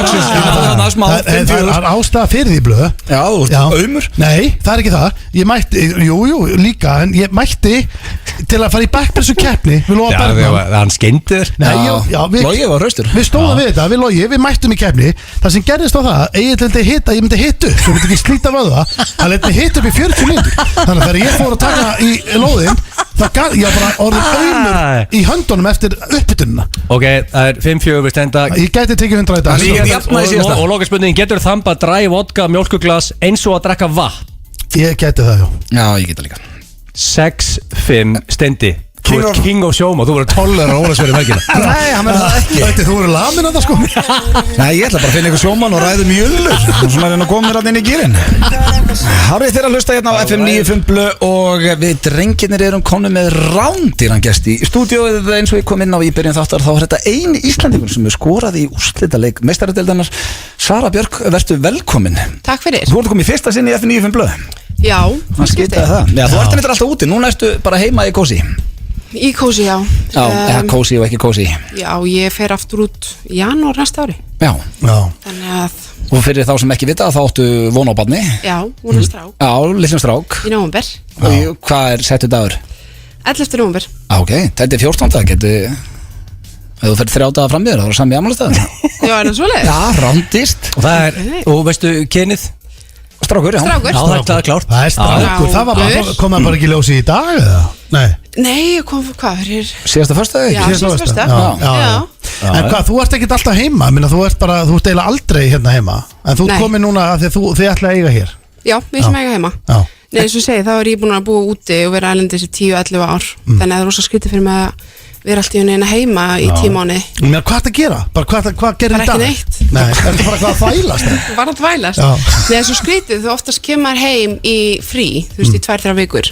er ástæða fyrir því blöð. Já, þú ert aumur. Nei, það er ekki það. Ég mætti, jú, líka. En ég mætti til að fara í backpressu keppni við Lofa Bergman. Hann skeindi þér. Logi var hraustur. Við stóðum við þetta, við mættum í keppni. Það sem gerðist á það, ég myndi hitta upp. Svo myndi ekki slíta vöða. Það lét mig hitta upp í 40 mínútur. Þannig að þegar ég fór að taka í lóðin Ég var bara orðin aumur í höndunum eftir uppbytununa. Ok, það er 5-4 við stenda. Ég gæti tekið 100 í dag. Og loka spurningin, getur þamba dræ, vodka, mjólkuglas eins og að drekka vatn? Ég gæti það, já, ég geta líka 6-5 stendi. Þú ert king of showma, þú verður tollur á Ólafsfirði merkina. Nei, hann verður það ekki. Þú verður lamin að það sko. Nei, ég ætla bara að finna ykkur sjómann og ræðum jöðlur og svona reyna að koma mér alltaf inn í gýrin. Hárið þeirra að hlusta hérna á FM 95 Blu og við drengirnir erum komin með rándýran gesti í stúdíóið eins og ég kom inn á í byrjun þáttar þá er þetta eini Íslandingur sem er skorað í úrslitaleik meistaradeildarinnar. Sara Björk, vertu velkomin. Takk fyrir. Þú ert komin í fyrsta sinn í FM 95 Blu. Já, það skiptaði það. Já, þú ert alltaf úti, núna ertu bara heima í Kósi. Í Kósi, já. Já, eða Kósi og ekki Kósi. Já, ég fer aftur út í janúar næsta ári. Já. Þannig að og fyrir þá sem ekki vita þá áttu von á barni. Já, von á strák. Já, litlum strák. Í nóvember. Og hvað er settu dagur? 11. nóvember. Ok, þetta er 14. dag, ef þú fyrir 3 daga fram í þér, þá er sami afmælistæður. Já, er það svoleiðis? Já, rándist. Og það er, og veistu, kynið? Strákur, já. Strákur. Já, það er klárt. Það er strákur, það var bara, kom það bara ekki ljósi í dag eða? Nei, kom hvað fyrir? Síðasta föstudag? Já, síðasta föstudag. Já. En hvað, þú ert ekkert alltaf heima, minna þú ert eiginlega aldrei hérna heima. En þú ert komin núna að þið ætla að eiga hér. Já, við sem eiga heima. Já. Nei, eins og segi, þá er ég búin að búa úti og vera erlendis í 10-11 ár. Þannig að það er rosa skrítið fyrir mig að vera alltaf í einu heima í 10 mánuði. Men hvað er að gera? Hvað gerir í dag? Bara ekki neitt. Nei, er þetta bara hvað að þvælast? Bara að þvælast. Nei, það er svo skrítið, þú oftast kemur heim í frí, þú veist, í 2-3 vikur.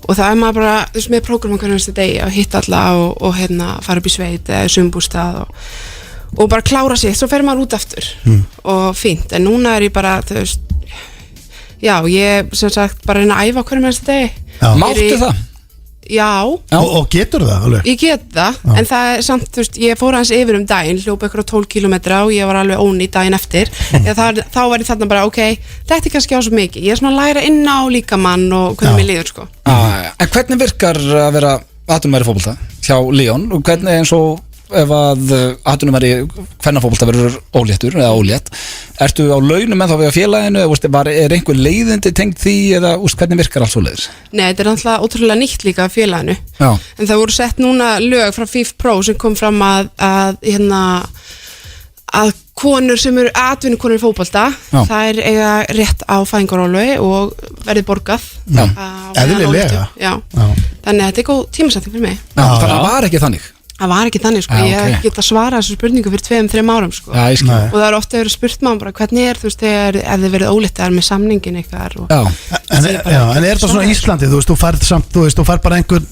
Og það er maður bara, þú veist, með prógram hvernig næstu degi að hitta alla og hérna fara upp í sveit eða sumbústað og bara klára sig, svo fer maður út aftur og fínt, en núna er ég bara, þú veist, já, ég sem sagt bara reyna að æfa hvernig næstu degi. Máttu það? Já. Og getur það alveg? Ég get það, en það er samt, þú veist, ég fór hans yfir daginn, hljópa ykkur á 12 kilometra og ég var alveg óný daginn eftir. Þá var ég þarna bara, ok, þetta er kannski á svo mikið. Ég er svona að læra inn á líkamann og hvernig mér líður, sko. En hvernig virkar að vera atvinnumæri fótbolta hjá Leon og hvernig eins og ef að atvinnumæri kvennafótbolta verður óléttur eða ólétt, ertu á launum en þá við á félaginu eða er einhver leiðindi tengt því eða hvernig virkar allt svo leiðis? Nei, þetta er náttúrulega ótrúlega nýtt líka af félaginu. Já. En það voru sett núna lög frá FIF Pro sem kom fram að konur sem eru atvinnukonur í fótbolta, þær eiga rétt á fæðingarorlofi og verði borgað. Eðlilega. Já. Þannig að þetta er góð tímasetning fyrir mig. Þannig að það var ekki þannig? Það var ekki þannig, sko. Ég get að svara þessu spurningu fyrir 2-3 árum, sko. Já, ég skil. Og það er ofta verið spurt maður bara hvernig er, þú veist, ef þið verið óléttar með samningin ykkar og En er þetta svona Íslandi, þú veist, þú fær bara einhver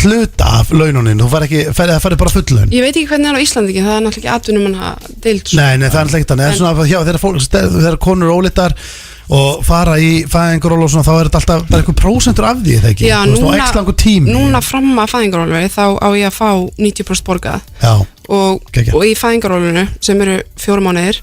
hluta af laununin, þú fær bara full laun. Ég veit ekki hvernig það er á Íslandi, það er náttúrulega ekki atvinnumanna deild. Nei, það er náttúrulega ekki þannig, þegar konur eru óléttar og fara í fæðingarólof og svona, þá er þetta alltaf bara einhver prósentur af því, eða ekki? Já, núna fram að fæðingarólofi þá á ég að fá 90% borgað og í fæðingarólofinu sem eru 4 mánuðir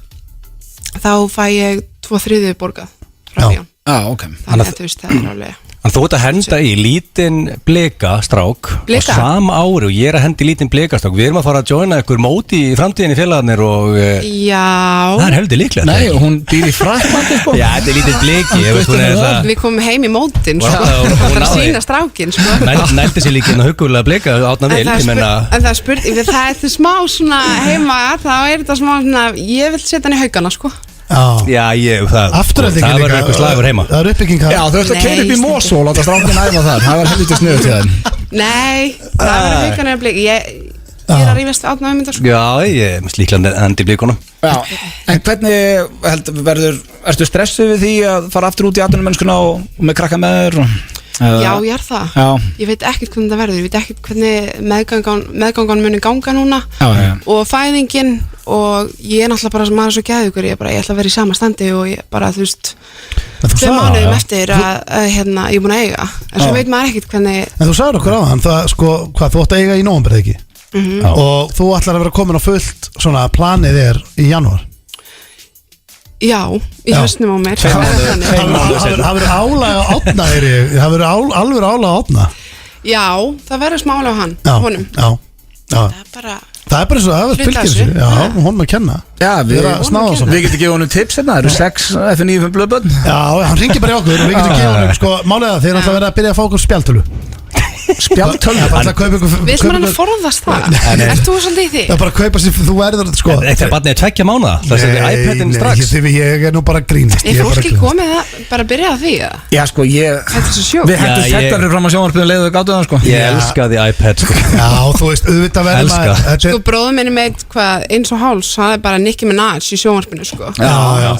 þá fæ ég 2/3 borgað frá því. Ok. Þannig að þú veist, það er alveg. En þú ert að henda í lítinn blikastrák á sama ári og ég er að henda í lítinn blikastrák. Við erum að fara að joina ykkur móti í framtíðinni félagarnir og það er heldur líklega. Nei, og hún býr í Frakklandi, sko. Já, þetta er lítinn bliki. Við komum heim í mótin, sko. Það er að sína strákin, sko. Nældi sér líka inn á hugulega blika átna vil. En það er spurning, það er smá svona heima, þá er þetta smá svona, ég vil setja hann í haugana, sko. Já, það verður eitthvað slagur heima. Það er uppbygging það. Já, þú ert að keyra upp í Mosó og láta strákin æfa þar. Það var helviti sniðugt til þeim. Nei, það verður haugan eða bliki. Ég er að rífast átna myndar, sko. Já, ég er líklega hendi blíkunum. Já, en hvernig ertu stressuð við því að fara aftur út í atvinnumennskuna og með krakka með þér? Já, ég er það. Ég veit ekkert hvernig það verður. Ég veit ekkert hvernig meðgangan muni ganga núna og fæðingin og ég er náttúrulega bara maður svo gæðugur. Ég ætla að vera í sama standi og ég bara, þú veist 2 mánuðum eftir að ég er búin að eiga. En svo veit maður ekkert hvernig. En þú sagði okkur á þann, þú átt að eiga í nóvember, ekki? Og þú ætlar að vera komin á fullt svona planið þér í janúar. Já, í höstnum á mér. Það verður álag á átna, það verður alveg álag á átna. Já, það verður smá álag á honum. Það er bara eins og það verður fylgir þessu. Já, honum að kenna. Já, við getum gefið honum tips hérna. Það eru 6 F95 blöðbönn. Já, hann ringir bara í okkur og við getum gefið honum, sko, málega þeir ætla að vera að byrja að fá okkur spjaltölu. Spjaldtölvu Við sem hann að forðast það Ert þú svolítið í því? Það er bara að kaupa sér, þú verður sko Þegar barnið er 2 mánuða, það setur iPadin strax Ég er nú bara grínist Er fólki komið það bara að byrja á því? Já sko, Þetta er svo sjokk við hættum þetta fram á sjónvarpinu leiðu við gátum það sko Ég elskaði iPad sko Já, þú veist, auðvitað verður Elska. maður Sko bróður minni með hvað, 1,5 það er bara Nicki Minaj í sjónvarpinu sko Já.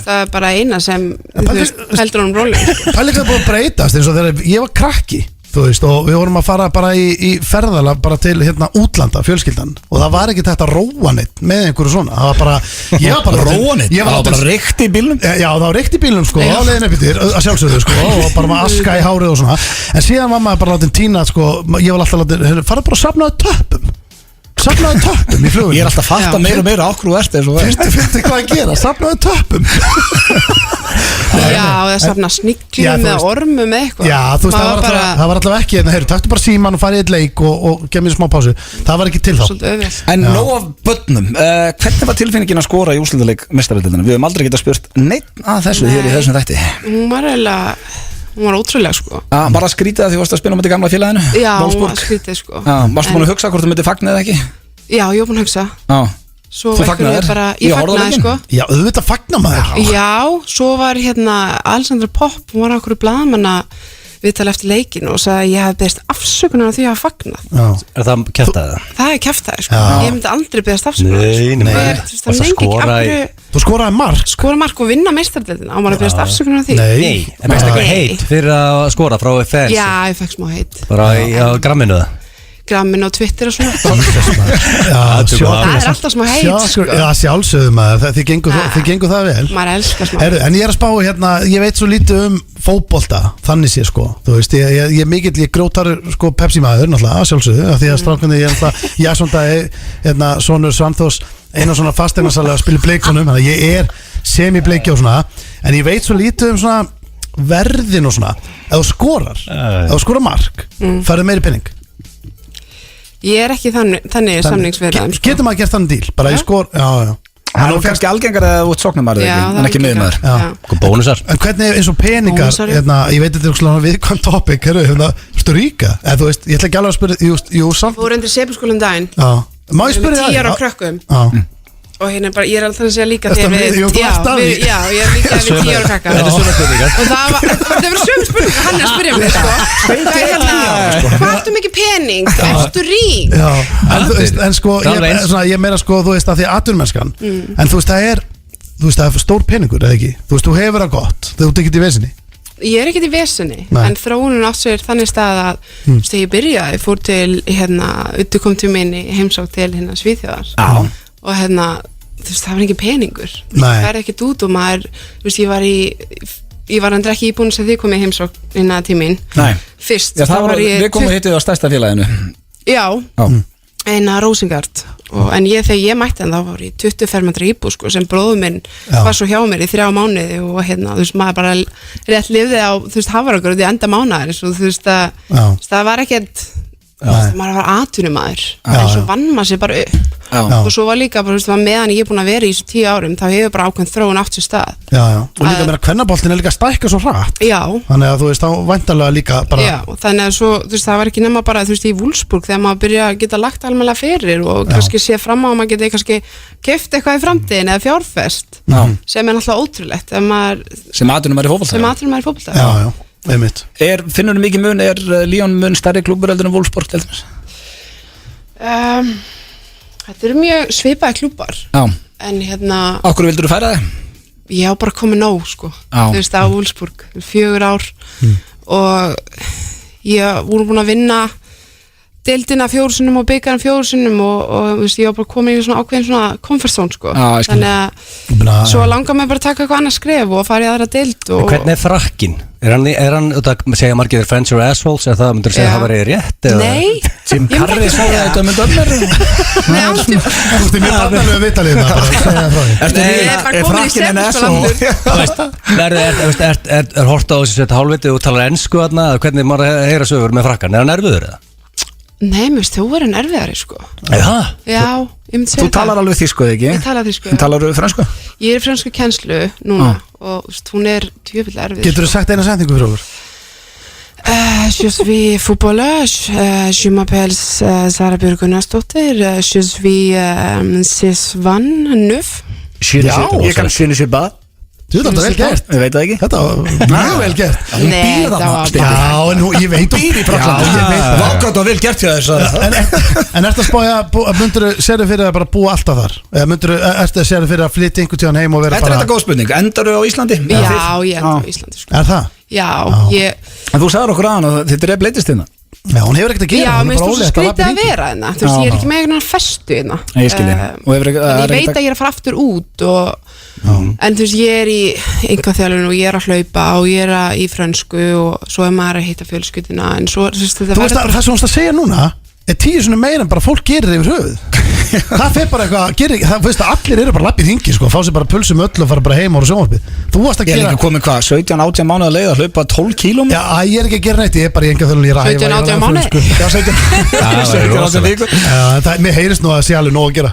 Það er bara eina sem þú veist, heldur honum róleg Pæli hvað það búið að breytast eins og þegar ég var krakki þú veist, og við vorum að fara bara í ferðala bara til hérna útlanda, fjölskyldan og það var ekki þetta róa neitt með einhverju svona, það var bara ég var bara Róa neitt? Það var bara reykt í bílnum? Já, það var reykt í bílnum sko, á leiðin upp yfir að sjálfsögðu sko, og bara með aska í hárið og svona en síðan var maður bara látin tína sko, ég var alltaf látin, fara bara að safnaði töppum í flugum Ég er alltaf að fatta meira og meira okkur og ert eins og Fyrstu hvað að gera, safnaði töppum Já, það safna sniglum eða ormum eða eitthvað Já, þú veist, það var alltaf ekki heyrðu, taktu bara síman og farið í eitt leik og gef mér smá pásu, það var ekki til þá Svolítið auðvelt En nóg af börnum, hvernig var tilfinningin að skora í úrslitaleik meistaradeildarinnar? Við höfum aldrei getað spurt neitt að þessu hér í þessum þætti Hún var ótrúlega sko Bara að skrítið að því varst að spila með þetta gamla félaginu? Já, hún var skrítið sko Varstu búin að hugsa hvort þú myndi fagna eða ekki? Já, ég var búin að hugsa Svo Þú einhvern veginn fagnaðir? Ég Ég horfði á fagnaði leikinn. sko Já, auðvitað fagna maður Já, svo var hérna Alexandra Popp, hún var okkur blaðamanna viðtal eftir leikin og sagði að ég hef beðist afsökunar á því að hafa fagnað Já. Er það kjaftaði það? Það er kjaftaði sko, Já. ég myndi aldrei beðast afsökunar Nei. Það Varstu að er lengi skora í- Þú skoraði mark skora mark og vinna meistardeildina á maður að beðast afsökunar á því Nei. En fækst eitthvað Nei. heit fyrir að skora frá fans? Já, ég fekk smá heit Bara á gramminu það? Grammin á Twitter og svona Já, Það er alltaf smá heit sko. Já, sjálfsögðu maður, þið gengur það vel Maður elskar smá Heru, En ég er að spá hérna, ég veit svo lítið fótbolta, þannig sé sko þú veist, ég er mikill, ég grótar sko Pepsi maður, náttúrulega, sjálfsögðu af því að strákandi, ég er náttúrulega, Jasondagi hérna, sonur Svanþós, einu svona fasteignarsali að spila í bleikunum, þannig að ég er semi-bleiki og svona, en ég veit svo lítið svona verðin og svona ef þú skorar mark færðu meiri penning Ég er ekki þannig samningsverðan sko. Getur maður gert þannig díl, bara ég skor já Það er kannski algengar að þú ert sóknarmaður Já, það en ekki er miðmaður Já. Bónusar En hvernig eins og peningar, Bónusar, já. hérna, ég veit þetta er svona viðkvæm topic, hérna, stu ríka eða þú veist, ég ætla ekki alveg að spyrja, jú, samt Fóru undir sepuskólum daginn Já, má ég Við spyrja 10 ára það? krökkum Já, og hérna bara, ég er alltaf að segja líka Ertu þegar að við- jú, þú ert að því. já, ég er líka við 10 ára krakka Þetta er svona spurningar og það verður sömu spurningar hann er að spyrja mig sko. Það er hérna, hvað ertu mikið pening ertu rík já, en þú veist, en sko Það er eins. ég meira sko, þú veist, að því að atvinnumennskan en þú veist, það er stór peningur, eða ekki? Þú veist, þú hefur það gott, þú ert ekkert í vesinni ég er ekkert í vesinni Nei. en þróunin átt sér þannig stað að þú veist, þegar ég byrjaði, fór til hérna, Uddu kom til minni heimsók til hérna Svíþjóðar og hérna, þú veist, það var ekki peningur Nei. það er ekkert út og maður þú veist, ég var andra ekki íbúin sem þið komið heimsók innan tímin Nei. fyrst, Já, þá var ég við komum hittið á stærsta félaginu já, Já. eina Rósingard en þegar ég mætti hann þá var ég 20 fermetra íbú sko, sem bróður minn Já. var svo hjá mér í 3 mánuði og hérna, þú veist, maður bara rétt lifði á, þú veist, hafragrauð í enda mánuðar og þú veist, Já. það var ekkert maður var atvinnumæður Já, en svo já. vann maður sér bara upp Já. og svo var líka, bara, þú veist, meðan ég er búin að vera í þessu 10 árum, þá hefur bara ákveðin þróun átt sér stað Já, og líka meira kvennaboltin er líka að stækka svo hratt já, þannig að þú veist, þá væntanlega líka bara já, og þannig að svo, þú veist, það var ekki nema bara, þú veist, í Wolfsburg þegar maður byrja að geta lagt almennilega fyrir og kannski sé fram á að maður geti kannski keypt eitthvað í framtíðin eða fjárfest Já. sem er náttúrulega ótrúlegt ef maður, sem atvinnumæður í fótbolta sem aðrunum er fótbolta Já, einmitt Finnur mikið mun, Líón mun stærri klúbbur heldur en Wolfsburg til dæmis? Þetta eru mjög svipaði klúbar Já. en hérna, Okkur vildur þú færa það? ég á bara komið nóg sko, Já. þú veist, á Wolfsburg 4 ár og ég voru búin að vinna deildina 4 sinnum og byggarinn 4 sinnum og þú veist, ég var bara komin í svona ákveðin svona comfort zone sko, Já, ég skil. þannig að svo langar mig bara að taka eitthvað annað skref og fara í aðra deild og Hvernig er frakkin? Er hann segja margir þeir friends or assholes eða það myndur segja Já. að það var rétt? eða- Nei, Jim ég myndi Carrey ekki sagði segja þetta með dömur Nei, áttu Þú veist, mér barnalega vitalið það bara, segja það frá því Ertu Nei, nýr- ég er bara er komin í frakkinn en stefnuskóla asshole? Er hort á þessu hálfviti og talar ennsku þarna eða hvernig maður heyra sögur með frakkan? Er hann erfiður eða? Nei, mér veist, þú verður erfiðari sko Já. Já, ég myndi Þú segja talar alveg þýsku, ekki? Ég tala þýsku, En talar þú fransku? Ég er í fransku kennslu núna og þú veist, hún er tjöfull erfið Getur þú sagt eina sendingu fyrir okkur? Je suis footballeur, je m'appelle Sara Björk Gunnarsdóttir, je suis 6'9". Ég kann sinni sér bað Þú veit þetta vel gert Ég veit það ekki Þetta var mjög vel gert Nei, það var bara Já, en ég veit Býr í Frakklandi Vákvæmt og vel gert hjá þess En ertu að spája Myndur þú sér fyrir að bara búa alltaf þar? Eða myndur þú sér fyrir að flytja einhvern tíðan heim og vera Þetta er bara þetta góð spurning, endar þú á Íslandi? Já, ég enda á Íslandi sko. Er það? Já, ég En þú sagðir okkur aðan og þetta er bleitist hérna Já, hún hefur ekkert að gera Já, hún er mér bara finnst þú ólétt skrítið labba að hringinn. vera hérna. Þú veist, ég er ekki með einhvern festu hérna. Ég skil ég. Og hefur ekki- En það er ég veit ekkert- að ég er að fara aftur út En þú veist, ég er í einkaþjálfun og ég er að hlaupa og ég er í frönsku og svo er maður að hitta fjölskyldina en svo, þú veist, þetta Þú veist verður að það sem hún að segja núna er 10 svona meira en bara fólk gerir yfir höfuð Það fer bara eitthvað gerir, það, veist, allir eru bara lappið hringi sko, fá sér bara pulsum öll og fara bara heim og sjónvarpið Þú varst að Ég er gera líka komin hvað, 17-18 mánuð að leiða að hlaupa 12 kílómetrar Já, ég er ekki að gera neitt, ég er bara í enga ég er að 17, 18 mánuði? Já, 17-18 vikur Já, mér heyrist nú að sé alveg nóg að gera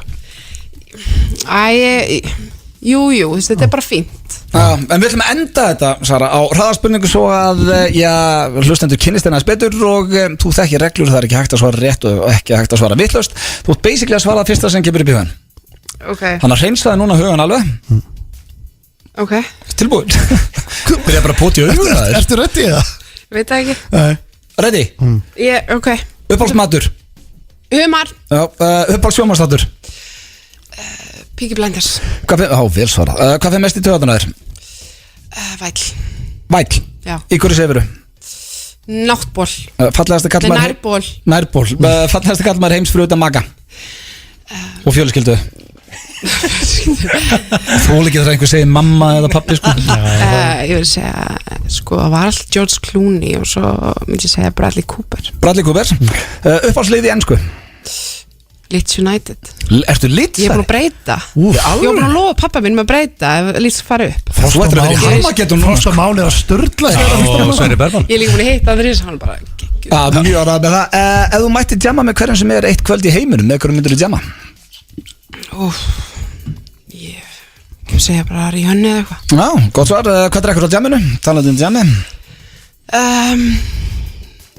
Jú, þetta er bara fínt Já, en við ætlum að enda þetta, Sara, á hraðarspurningu svo að, hlustendur kynnist hennar betur og þú þekkir reglur, það er ekki hægt að svara rétt og ekki hægt að svara vitlaust. Þú ert basically að svara fyrsta sem kemur upp í hugan. Ok, Þannig að hreinsaði núna hugan alveg. ok, Tilbúin. Byrja bara að póti auðvitað þér. Ertu rödd í það? veit það ekki Nei Ready? Ok, Uppáhaldsmatur. humar, Uppáhaldssjónvarpsþáttur. Peaky Blinders Vel svarað. Hvað fyrir mest í taugarnar þér? Væll, Væll. já, Í hverju sefuru? náttból Fallegasti kallmaður Nærból Nærból. Fallegasti kallmaður heims fyrir utan maka. Og fjölskyldu. Þú líkið þegar einhver segir mamma eða pappi sko. Ég vil segja, sko, það var allt George Clooney og svo myndi ég segja Bradley Cooper Bradley Cooper. Uppáhaldslið í ensku. Leeds United Ertu Leeds? Ég er búin að breyta Úf, Ég var búin að lofa pappa minn með að breyta ef Leeds fara upp Þú ættir að vera í Harmageddon núna Frosta Mál er að störla Og Sverri Bergman Ég er líka búin að hitta Andrés hann bara Mjög árað með það Ef þú mætti djama með hverjum sem er eitt kvöld í heiminum með hverjum myndir þú djama? Ég segja bara Rihanna eða eitthvað Já, gott svar, hvað drekkur á djaminu? Talandi djami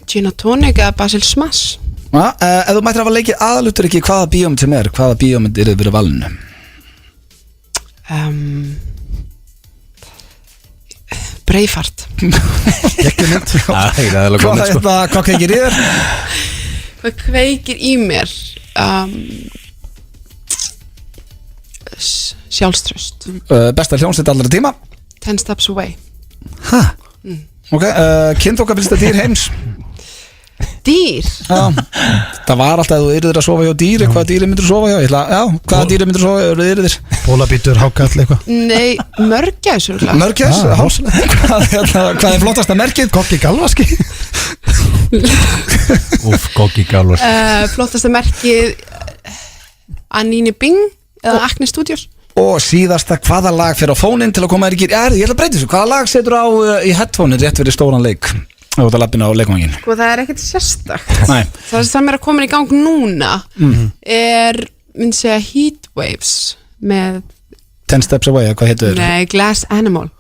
Gin and tonic eða Basil Smash Ef þú mættir hafa leikið aðalutur ekki hvaða bíómynd sem er hvaða bíómynd er verið valinu? Braveheart Ekki mynd Hvað kveikir í þér? Hvað kveikir í mér Sjálfströst Besta hljómsveit allra tíma 10 Steps Away Ok, kynþokkafylsta dýr heims Dýr Já, það var alltaf að þú yrðir að sofa hjá dýri hvaða dýri myndir þú sofa hjá? Hvaða dýri myndir þú sofa hjá? Yrðir? Bólabítur, hákall, eitthvað Nei, mörgæs Mörgæs? Hvað er flottasta merkið? Kokki galvaski Úf, Goggi Galvars Flottasta merkið Anine Bing eða Acne Studios Og síðasta, hvaða lag fyrir á fóninn til að koma þér ekki ég ætla að breyta þessu, hvaða lag setur á í headphone-in rétt fyrir stóran leik á þetta lappinu á leikvangin? Sko það er ekkert sérstakt Nei. Það sem er að koma í gang núna er, myndi segja Heatwaves með, 10 Steps Away, hvað heitir þér? nei, Glass Animal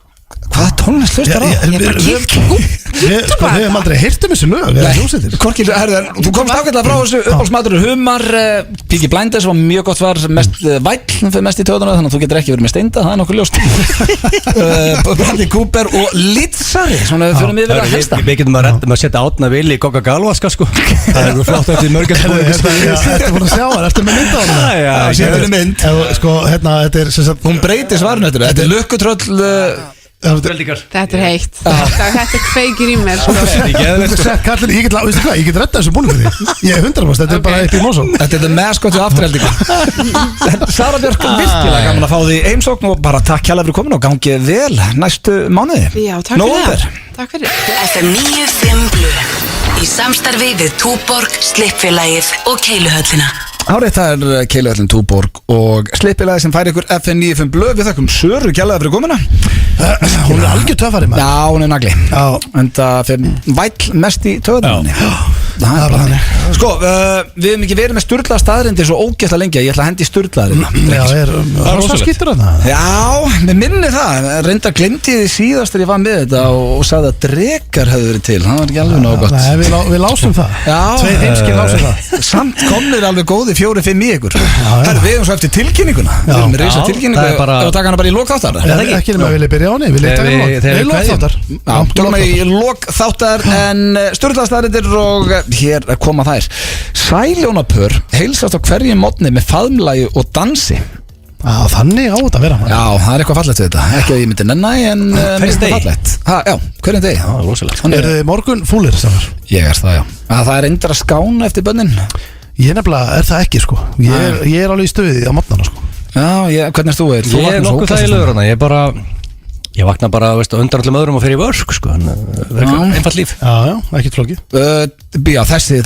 Hvaða tónlist hlustar á? Ég er bara kikk Við hefum aldrei heyrt þessu lög Hvorki, þú komst ágætlega frá þessu uppáhaldsmatur humar, Peaky Blinders var mjög gott svar, mest væll fyrir mest í töðuna, þannig að þú getur ekki verið með steinda það er nokkuð ljóst Bradley Cooper og Litzari svona við fyrir mig verið að helsta Við getum að setja Átna Vili í Gogga Galvaska sko Það er flott eftir mörgæsbúið Þetta er búin að sjá hann, eftir með mynda á hann Hún breyti svarinu þetta er lukkutröll Þetta er heitt Þetta kveikir í mér sko. Ég get retta þessu búinu fyrir því Ég er 100%, þetta er bara eitt í mósó Þetta er the mascot við afturheldingu Sara Björk, virkilega gaman að fá því heimsókn og bara takk kærlega fyrir komin og gangið vel næstu mánuði Já, takk fyrir Nóvember. það Takk fyrir FM 95 Blu í samstarfi við Túborg, Slippfélagið og Keiluhöllina. Hárið það er Keiluhöllin Túborg og Slippfélagið sem fær ykkur FM 95 Blu. Við þakkum Söru kærlega fyrir komuna. Hún er algjör töffari maður. Já, hún er nagli. Já. En það fyrir væll mest í töðunni. þetta, það er bara þannig. Sko, við hefum ekki verið með sturlaða staðrindir svo ógeðslega lengi að ég ætla að hendi sturlaðarina. Það skiptir þarna. Já, mér minni það, reynda glemdi því síðast þegar ég var með þetta og sagði að drekar hefði verið til, það var ekki alveg nóg gott. Nei, við lásum það. Tveir heimskir lásum það. Samt komnir alveg góði 4-5 í ykkur. Herru, við hefum svo eftir tilkynninguna. Við hefum með reysa tilkynningu og taka hana bara í lok þáttar. Ekki nema að vilja byrja á henni, vilja taka henni í lok þáttar. Já, tökum við í lok þáttar en sturlaða staðrindir og hér koma þær. Sæljónapör heilsast á hverjum morgni með faðmlagi og dansi. Já, þannig á þetta að vera. Já, það er eitthvað fallegt við þetta. Ekki að ég myndi nenni en mér finnst það fallegt. Já, hverjum degi. Það er rosalegt. Eru þið morgun fúlir samar? Ég er það, já. Það er endur að skána eftir bönnin. Ég nefnilega er það ekki, sko. Ég er alveg í stuði á morgnana, sko. Já, hvernig er þú? Ég er nokkuð þægilegur hana. Ég vakna bara, undan öllum öðrum og fer í vörk, sko. Einfalt líf. Já, ekkert flókið. Já, þessi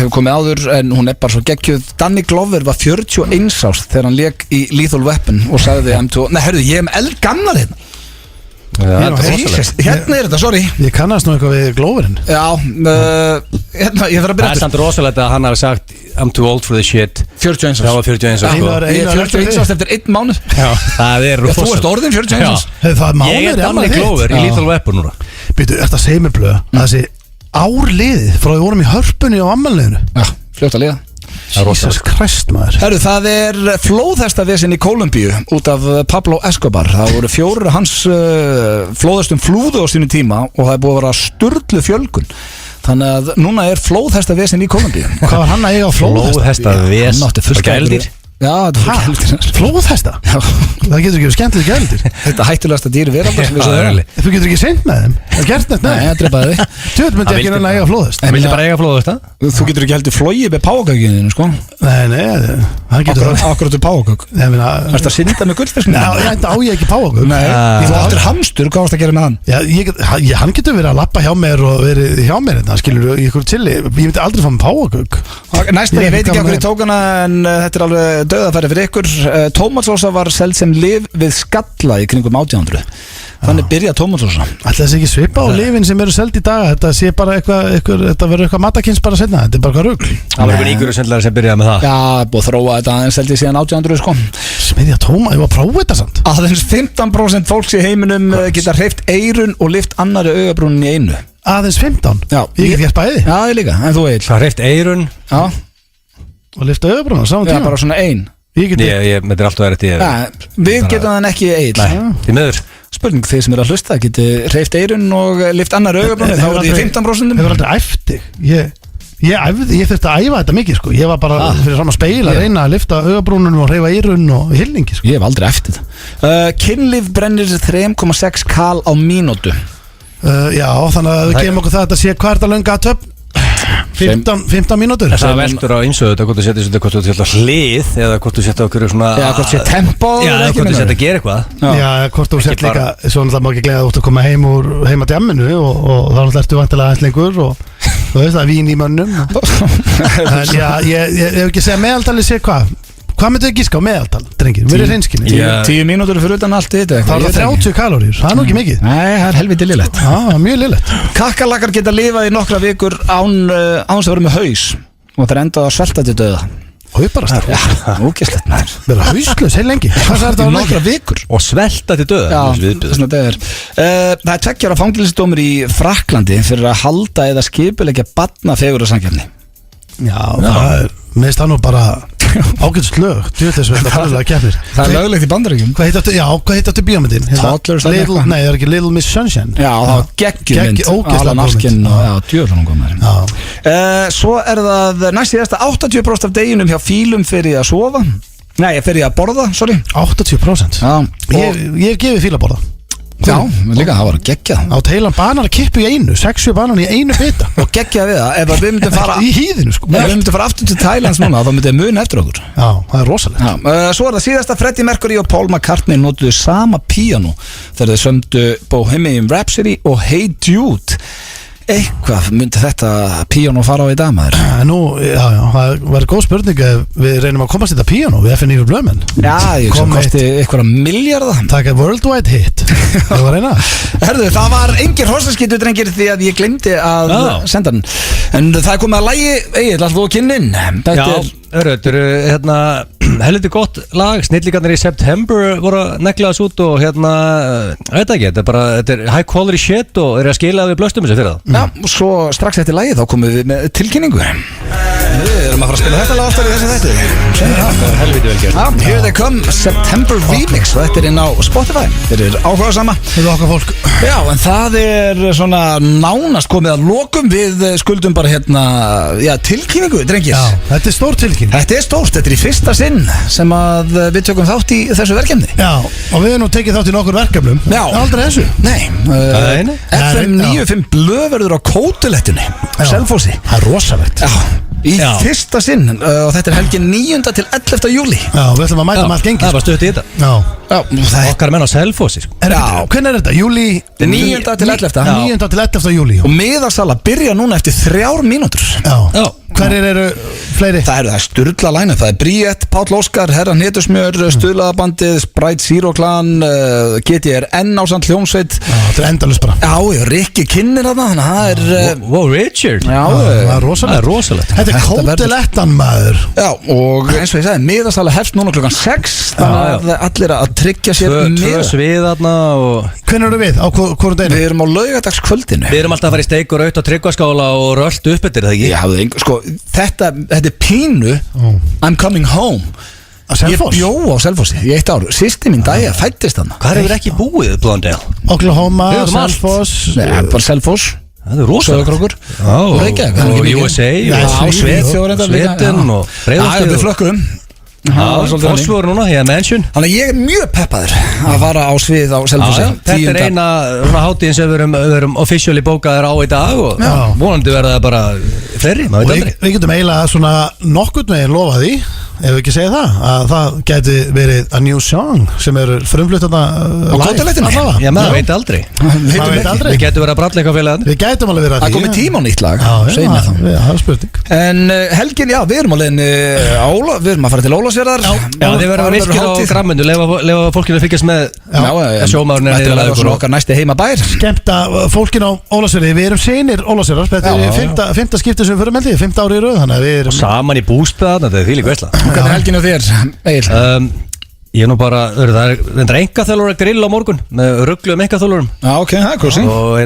hefur komið áður en hún er bara svo geggjuð. Danny Glover var 41 árs þegar hann lék í Lethal Weapon og sagði M2. Nei, hörðu, ég er eldgammal hérna. Hérna er þetta, sorry. Ég kannast nú eitthvað við Gloverinn. Já, hérna, ég þarf að byrja. Það er samt rosalegt að hann hafi sagt I'm too old for this shit. 41 árs. Já, 41 árs, sko. Ég er 41 árs eftir 1 mánuð. Já, það er rosalegt. Þú ert orðin 41 árs. Ég er Danny Glover í Lethal Weapon núna. Býtu, ert að segja mér blöð að þessi árliðið frá því vorum í hörpunni á ammalniðinu. Já, fljótt að liða. Jesus Christ, maður. Herru, það er flóðhestavesen í Kólumbíu út af Pablo Escobar. Það voru 4 hans flóðhestum flúðu á sínu tíma og það er búið að vera sturlu fjölgun. Þannig að núna er flóðhestavesen í Kólumbíu. Hvað var hann að eiga á flóðhesta? Hann átti fullt gældir. Já, þetta var gældir. Flóðhesta? Já. Það getur ekki verið skemmtileg gældir. Þetta hættulegasta dýr veraldar. Þú getur ekki seint með þeim. Það gert neitt með þeim. Nei, það drepaði þig. Tjóð myndi ekki að eiga flóðhest. Það vildi bara eiga flóðhesta. Þú getur ekki heldur flogið með páfagaukinu, sko. Nei, hann getur það. Akkurat er páfagauk. Það er að synda með gullfiskinu. Nei, á ég ekki páfagauk. Nei, þú áttir hamstur, hvað varst að gera með hann? Já, hann getur verið að lappa hjá mér og verið hjá mér þetta, skilur í ykkur chili. Ég myndi aldrei fá með páfagauk. Næst, ég veit ekki af hverju tók hana en þetta er alveg dauðafæri fyrir ykkur. Tómatsósa var seld sem lyf við skalla í kringum 1800. Þannig byrja tómatsósa. Ætli þessi ekki svipa á lyfin sem eru seld í dag. Þetta sé bara þetta verður eitthvað matakins bara setna. Þetta er bara eitthvað rugl. Það var einhver íguru sendlar sem byrjaði með það. Já, búið að þróa þetta aðeins seldi síðan 1800 sko. Smiðja tóma, ég var að prófa þetta samt. Aðeins 15% fólks í heiminum geta hreyft eyrun og lyft annari augabrúnin í einu. Aðeins 15? Já. Ég get gert bæði. Já, ég líka, en þú Egill. Það hreyft eyrun. Já. Og lyfta augabrúnin á sama tíma. Já, bara svona ein. Þetta er alltaf verið til. Við getum þann ekki Egill. Nei, því miður. Spurning þeir sem eru að hlusta geti hreyft eyrun og lyft annari augabrúnin. Þá er því 15%. Hefur aldrei æft þig. Ég þurfti að æfa þetta mikið sko. Ég var bara fyrir fram að speila að reyna að lyfta augabrúnunum og hreyfa eyrun og hilningi sko. Ég hef aldrei æft þetta. Kynlíf brennir 3,6 kal á mínútu. Já, þannig að við gefum okkur það að sé hvað er þetta lönga aðtöfn? 15 mínútur. Það veldur á ymsu þetta hvort þú setja þetta hvort þú setja hlið eða hvort þú setja okkur svona hvort þú setja tempo eða hvort þú setja að gera eitthvað. Já, hvort þú setja líka svo náttúrulega má ekki gleyða út að koma heim úr heima djamminu og þá náttúrulega ertu vantilega aðeins lengur og þú veist það er vín í mönnum. En já, ég hef ekki segja meðaltali sé hvað myndu þið gíska á meðaltal, drengir? Við erum hreinskilni 10 mínútur fyrir utan allt þetta. Það er 30 kaloríur, það er nú ekki mikið. Nei, það er helviti lillett. Já, mjög lillett. Kakkalakkar geta lifað í nokkra vikur án að vera með haus og það er endað að svelta til döða. Hauparastar? Já, ógeðslegt maður. Vera hauslaus heil lengi. Hvað er þetta á nokkra vikur? Og svelta til döða? Já, svona döður. Það er 2 ára fangelsisdómur í Frakklandi fyrir að halda eða skipuleggja barnafegurðarsamkeppni. Já, það er meðist það nú bara ágætst lög, þess að það keppnir. Það er löglegt í Bandaríkjum. Hvað heit áttu bíómyndin? Toddlers. Nei, það er ekki Little Miss Sunshine. Já, það var geggjumynd. Alan Arkin og djöðlan hún kom. Svo er það næst síðasta 80% af deginum hjá fílum fyrir að sofa. Nei, fyrir að borða, sorry. 80%? Já. Ég hef gefið fíl að borða. Já, líka, það var geggjað. Átt heilan banan að kippu í einu, 6 banan í einu bita. Og geggjað við það, ef við myndum fara í hýðinu sko. Ef við myndum fara aftur til Thailands núna, þá myndum við muna eftir okkur. Já, það er rosalegt. Svo er það síðasta, Freddie Mercury og Paul McCartney notuðu sama píano þegar þeir sömdu Bohemian Rhapsody og Hey Jude. eitthvað myndi þetta píanó fara á í dag, maður? Nú, já, það var góð spurning ef við reynum að komast í þetta píanó við FNÍ Blöðmenn. Já, ég sem kosti eitthvað miljarda. Taka worldwide hit. Það var reyna. Herðu, það var engin hrostaskítu, drengir, því að ég glemdi að senda hann. En það komið að lagi, Egill, alltaf á kynnin. Þetta er hérna helviti gott lag, snilligarnir í September voru að negla þess út og hérna veit ekki, þetta er high quality shit og að skila við blöstum þessu fyrir það. Já, og svo strax eftir lagi þá komum við með tilkynningu. Við erum að fara að spila þetta lag aftur í þessu þætti. Það er helviti vel gert. Here They Come, September Remix, og þetta er inn á Spotify. Þetta er áhugasama. Þetta er okkar fólk. Já, en það er svona nánast komið að lokum. Við skuldum bara hérna, tilkynningu, drengir. Já, þetta er stór tilkynning. Þetta er stórt, þetta er í fyrsta sinn sem að við tökum þátt í þessu verkefni. Já, og við erum nú tekið þátt í nokkur verkefnum. Já. Aldrei þessu. Nei, FM 95 Blöð verður á Kótilettunni á Selfossi. Það er rosalegt. Já, í fyrsta sinn, og þetta er helgin 9. til 11. júli. Já, við ætlum að mæta með allt gengið. Það var stutt í þetta. Já, okkar menn á Selfossi. Hvernig er þetta? Júli? 9. til 11. 9. til 11. júli. Og miðasala byrja núna eftir 3 mínútur. Já. Hverjir eru fleiri? Það er Sturla line, það er Bríett, Páll Óskar, Herra Hnetusmjör, Stuðlaðabandið, Sprite Zero Clan, GTRN ásand hljómsveit. Þetta er endalust bara. Já, Rikki Kinnir þarna, þannig að það er Wow, Richard. Já, það er rosalegt. Þetta er Kótilettan, maður. Já, og eins og ég sagði, miðasala hefst núna klukkan 6. Þannig að allir að tryggja sér tvö svið þarna og hvernig eru við? Á hvorum deginu? Við erum á laugardagskvöldinu. Við erum alltaf að fara í steik og raut og tryggvaskála og rölt upp eftir það ekki? Já, sko, þetta er pínu I'm coming home. Ég bjó á Selfossi í 1 ár. Sýsti mín Dæja fættist þarna. Hvað hefur ekki búið, Blondale? Oklahoma, Selfoss. Nei, bara Selfoss. Það er rosalega Söðurkrókur. og USA og Sveitin og Breiðholtið. Við flökkum. Fossvoru núna, hér Mansion. Þannig að ég er mjög peppaður að fara á svið á Selfossi. Þetta er eina hátíðin sem við erum officially bókaðir á í dag og vonandi verða það bara fleiri, maður veit aldrei. Við getum eiginlega svona nokkurn veginn lofað því, ef við ekki segja það, að það geti verið a new song sem eru frumfluttana á Kótilettunni. Já, maður veit aldrei. Við getum verið að bralla félagann. Við getum alveg verið að því. Það komið tíma á nýtt lag. Það er spurning. En helgin, já, við erum á leiðinni við erum að fara til Ólafsfjarðar. Já, þið verður virkir á gramminu, lefa fólkinu að fylgjast með sjómaðurinn Þetta er svona okkar næsti heimabær. Skemmta fólkinu á Ólafsfjarði. Við erum seinir Ólafsfjarðar. Þetta er 5. skiptið sem við förum held ég, 5 ári í röð, þannig að við erum saman í bústað, þetta er þvílík veisla. Hvernig er helgin á þér, Egill? Ég er nú bara, það er engaþjálfur að grilla á morgun með ruggluðum engaþjálfurum. Já, ok, það er kossi. Og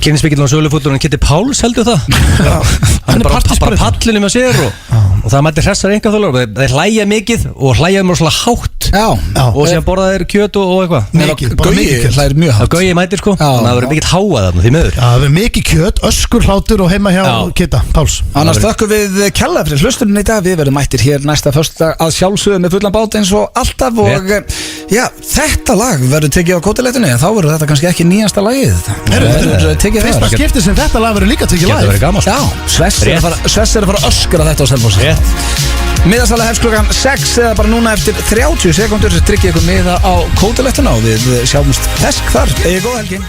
kynningsbyggillin á sölufúturinn Kitty Páls heldur það. Hann er bara pallinu með sér og það mætti hressar engaþjálfur. Þeir hlæja mikið og hlæja mér svona hátt. Og sem borða þeir kjöt og eitthvað. Gauji hlæðir mjög hátt. Gauji mætir sko, þannig að það verður mikill háað þarna því miður. Já, það verður mikið kjöt, öskur, hlátur og heima hjá Kitta Páls. Annars þökkum við kærlega fyrir hlustunum í dag. Við verðum mættir hér næsta föstudag að sjálfsögðu með fullan bát eins og alltaf og já, þetta lag verður tekið á Kótilettunni en þá verður þetta kannski ekki nýjasta lagið. Fyrsta skipti sem þetta lag verður líka tekið live. Já, Svess er að fara að öskra þetta á Selfossi. Miðasala hefst klukkan 6 eða bara núna eftir 30 sekúndur sem tryggir ykkur miða á Kótilettuna og við sjáumst fesk þar. Góða helgi.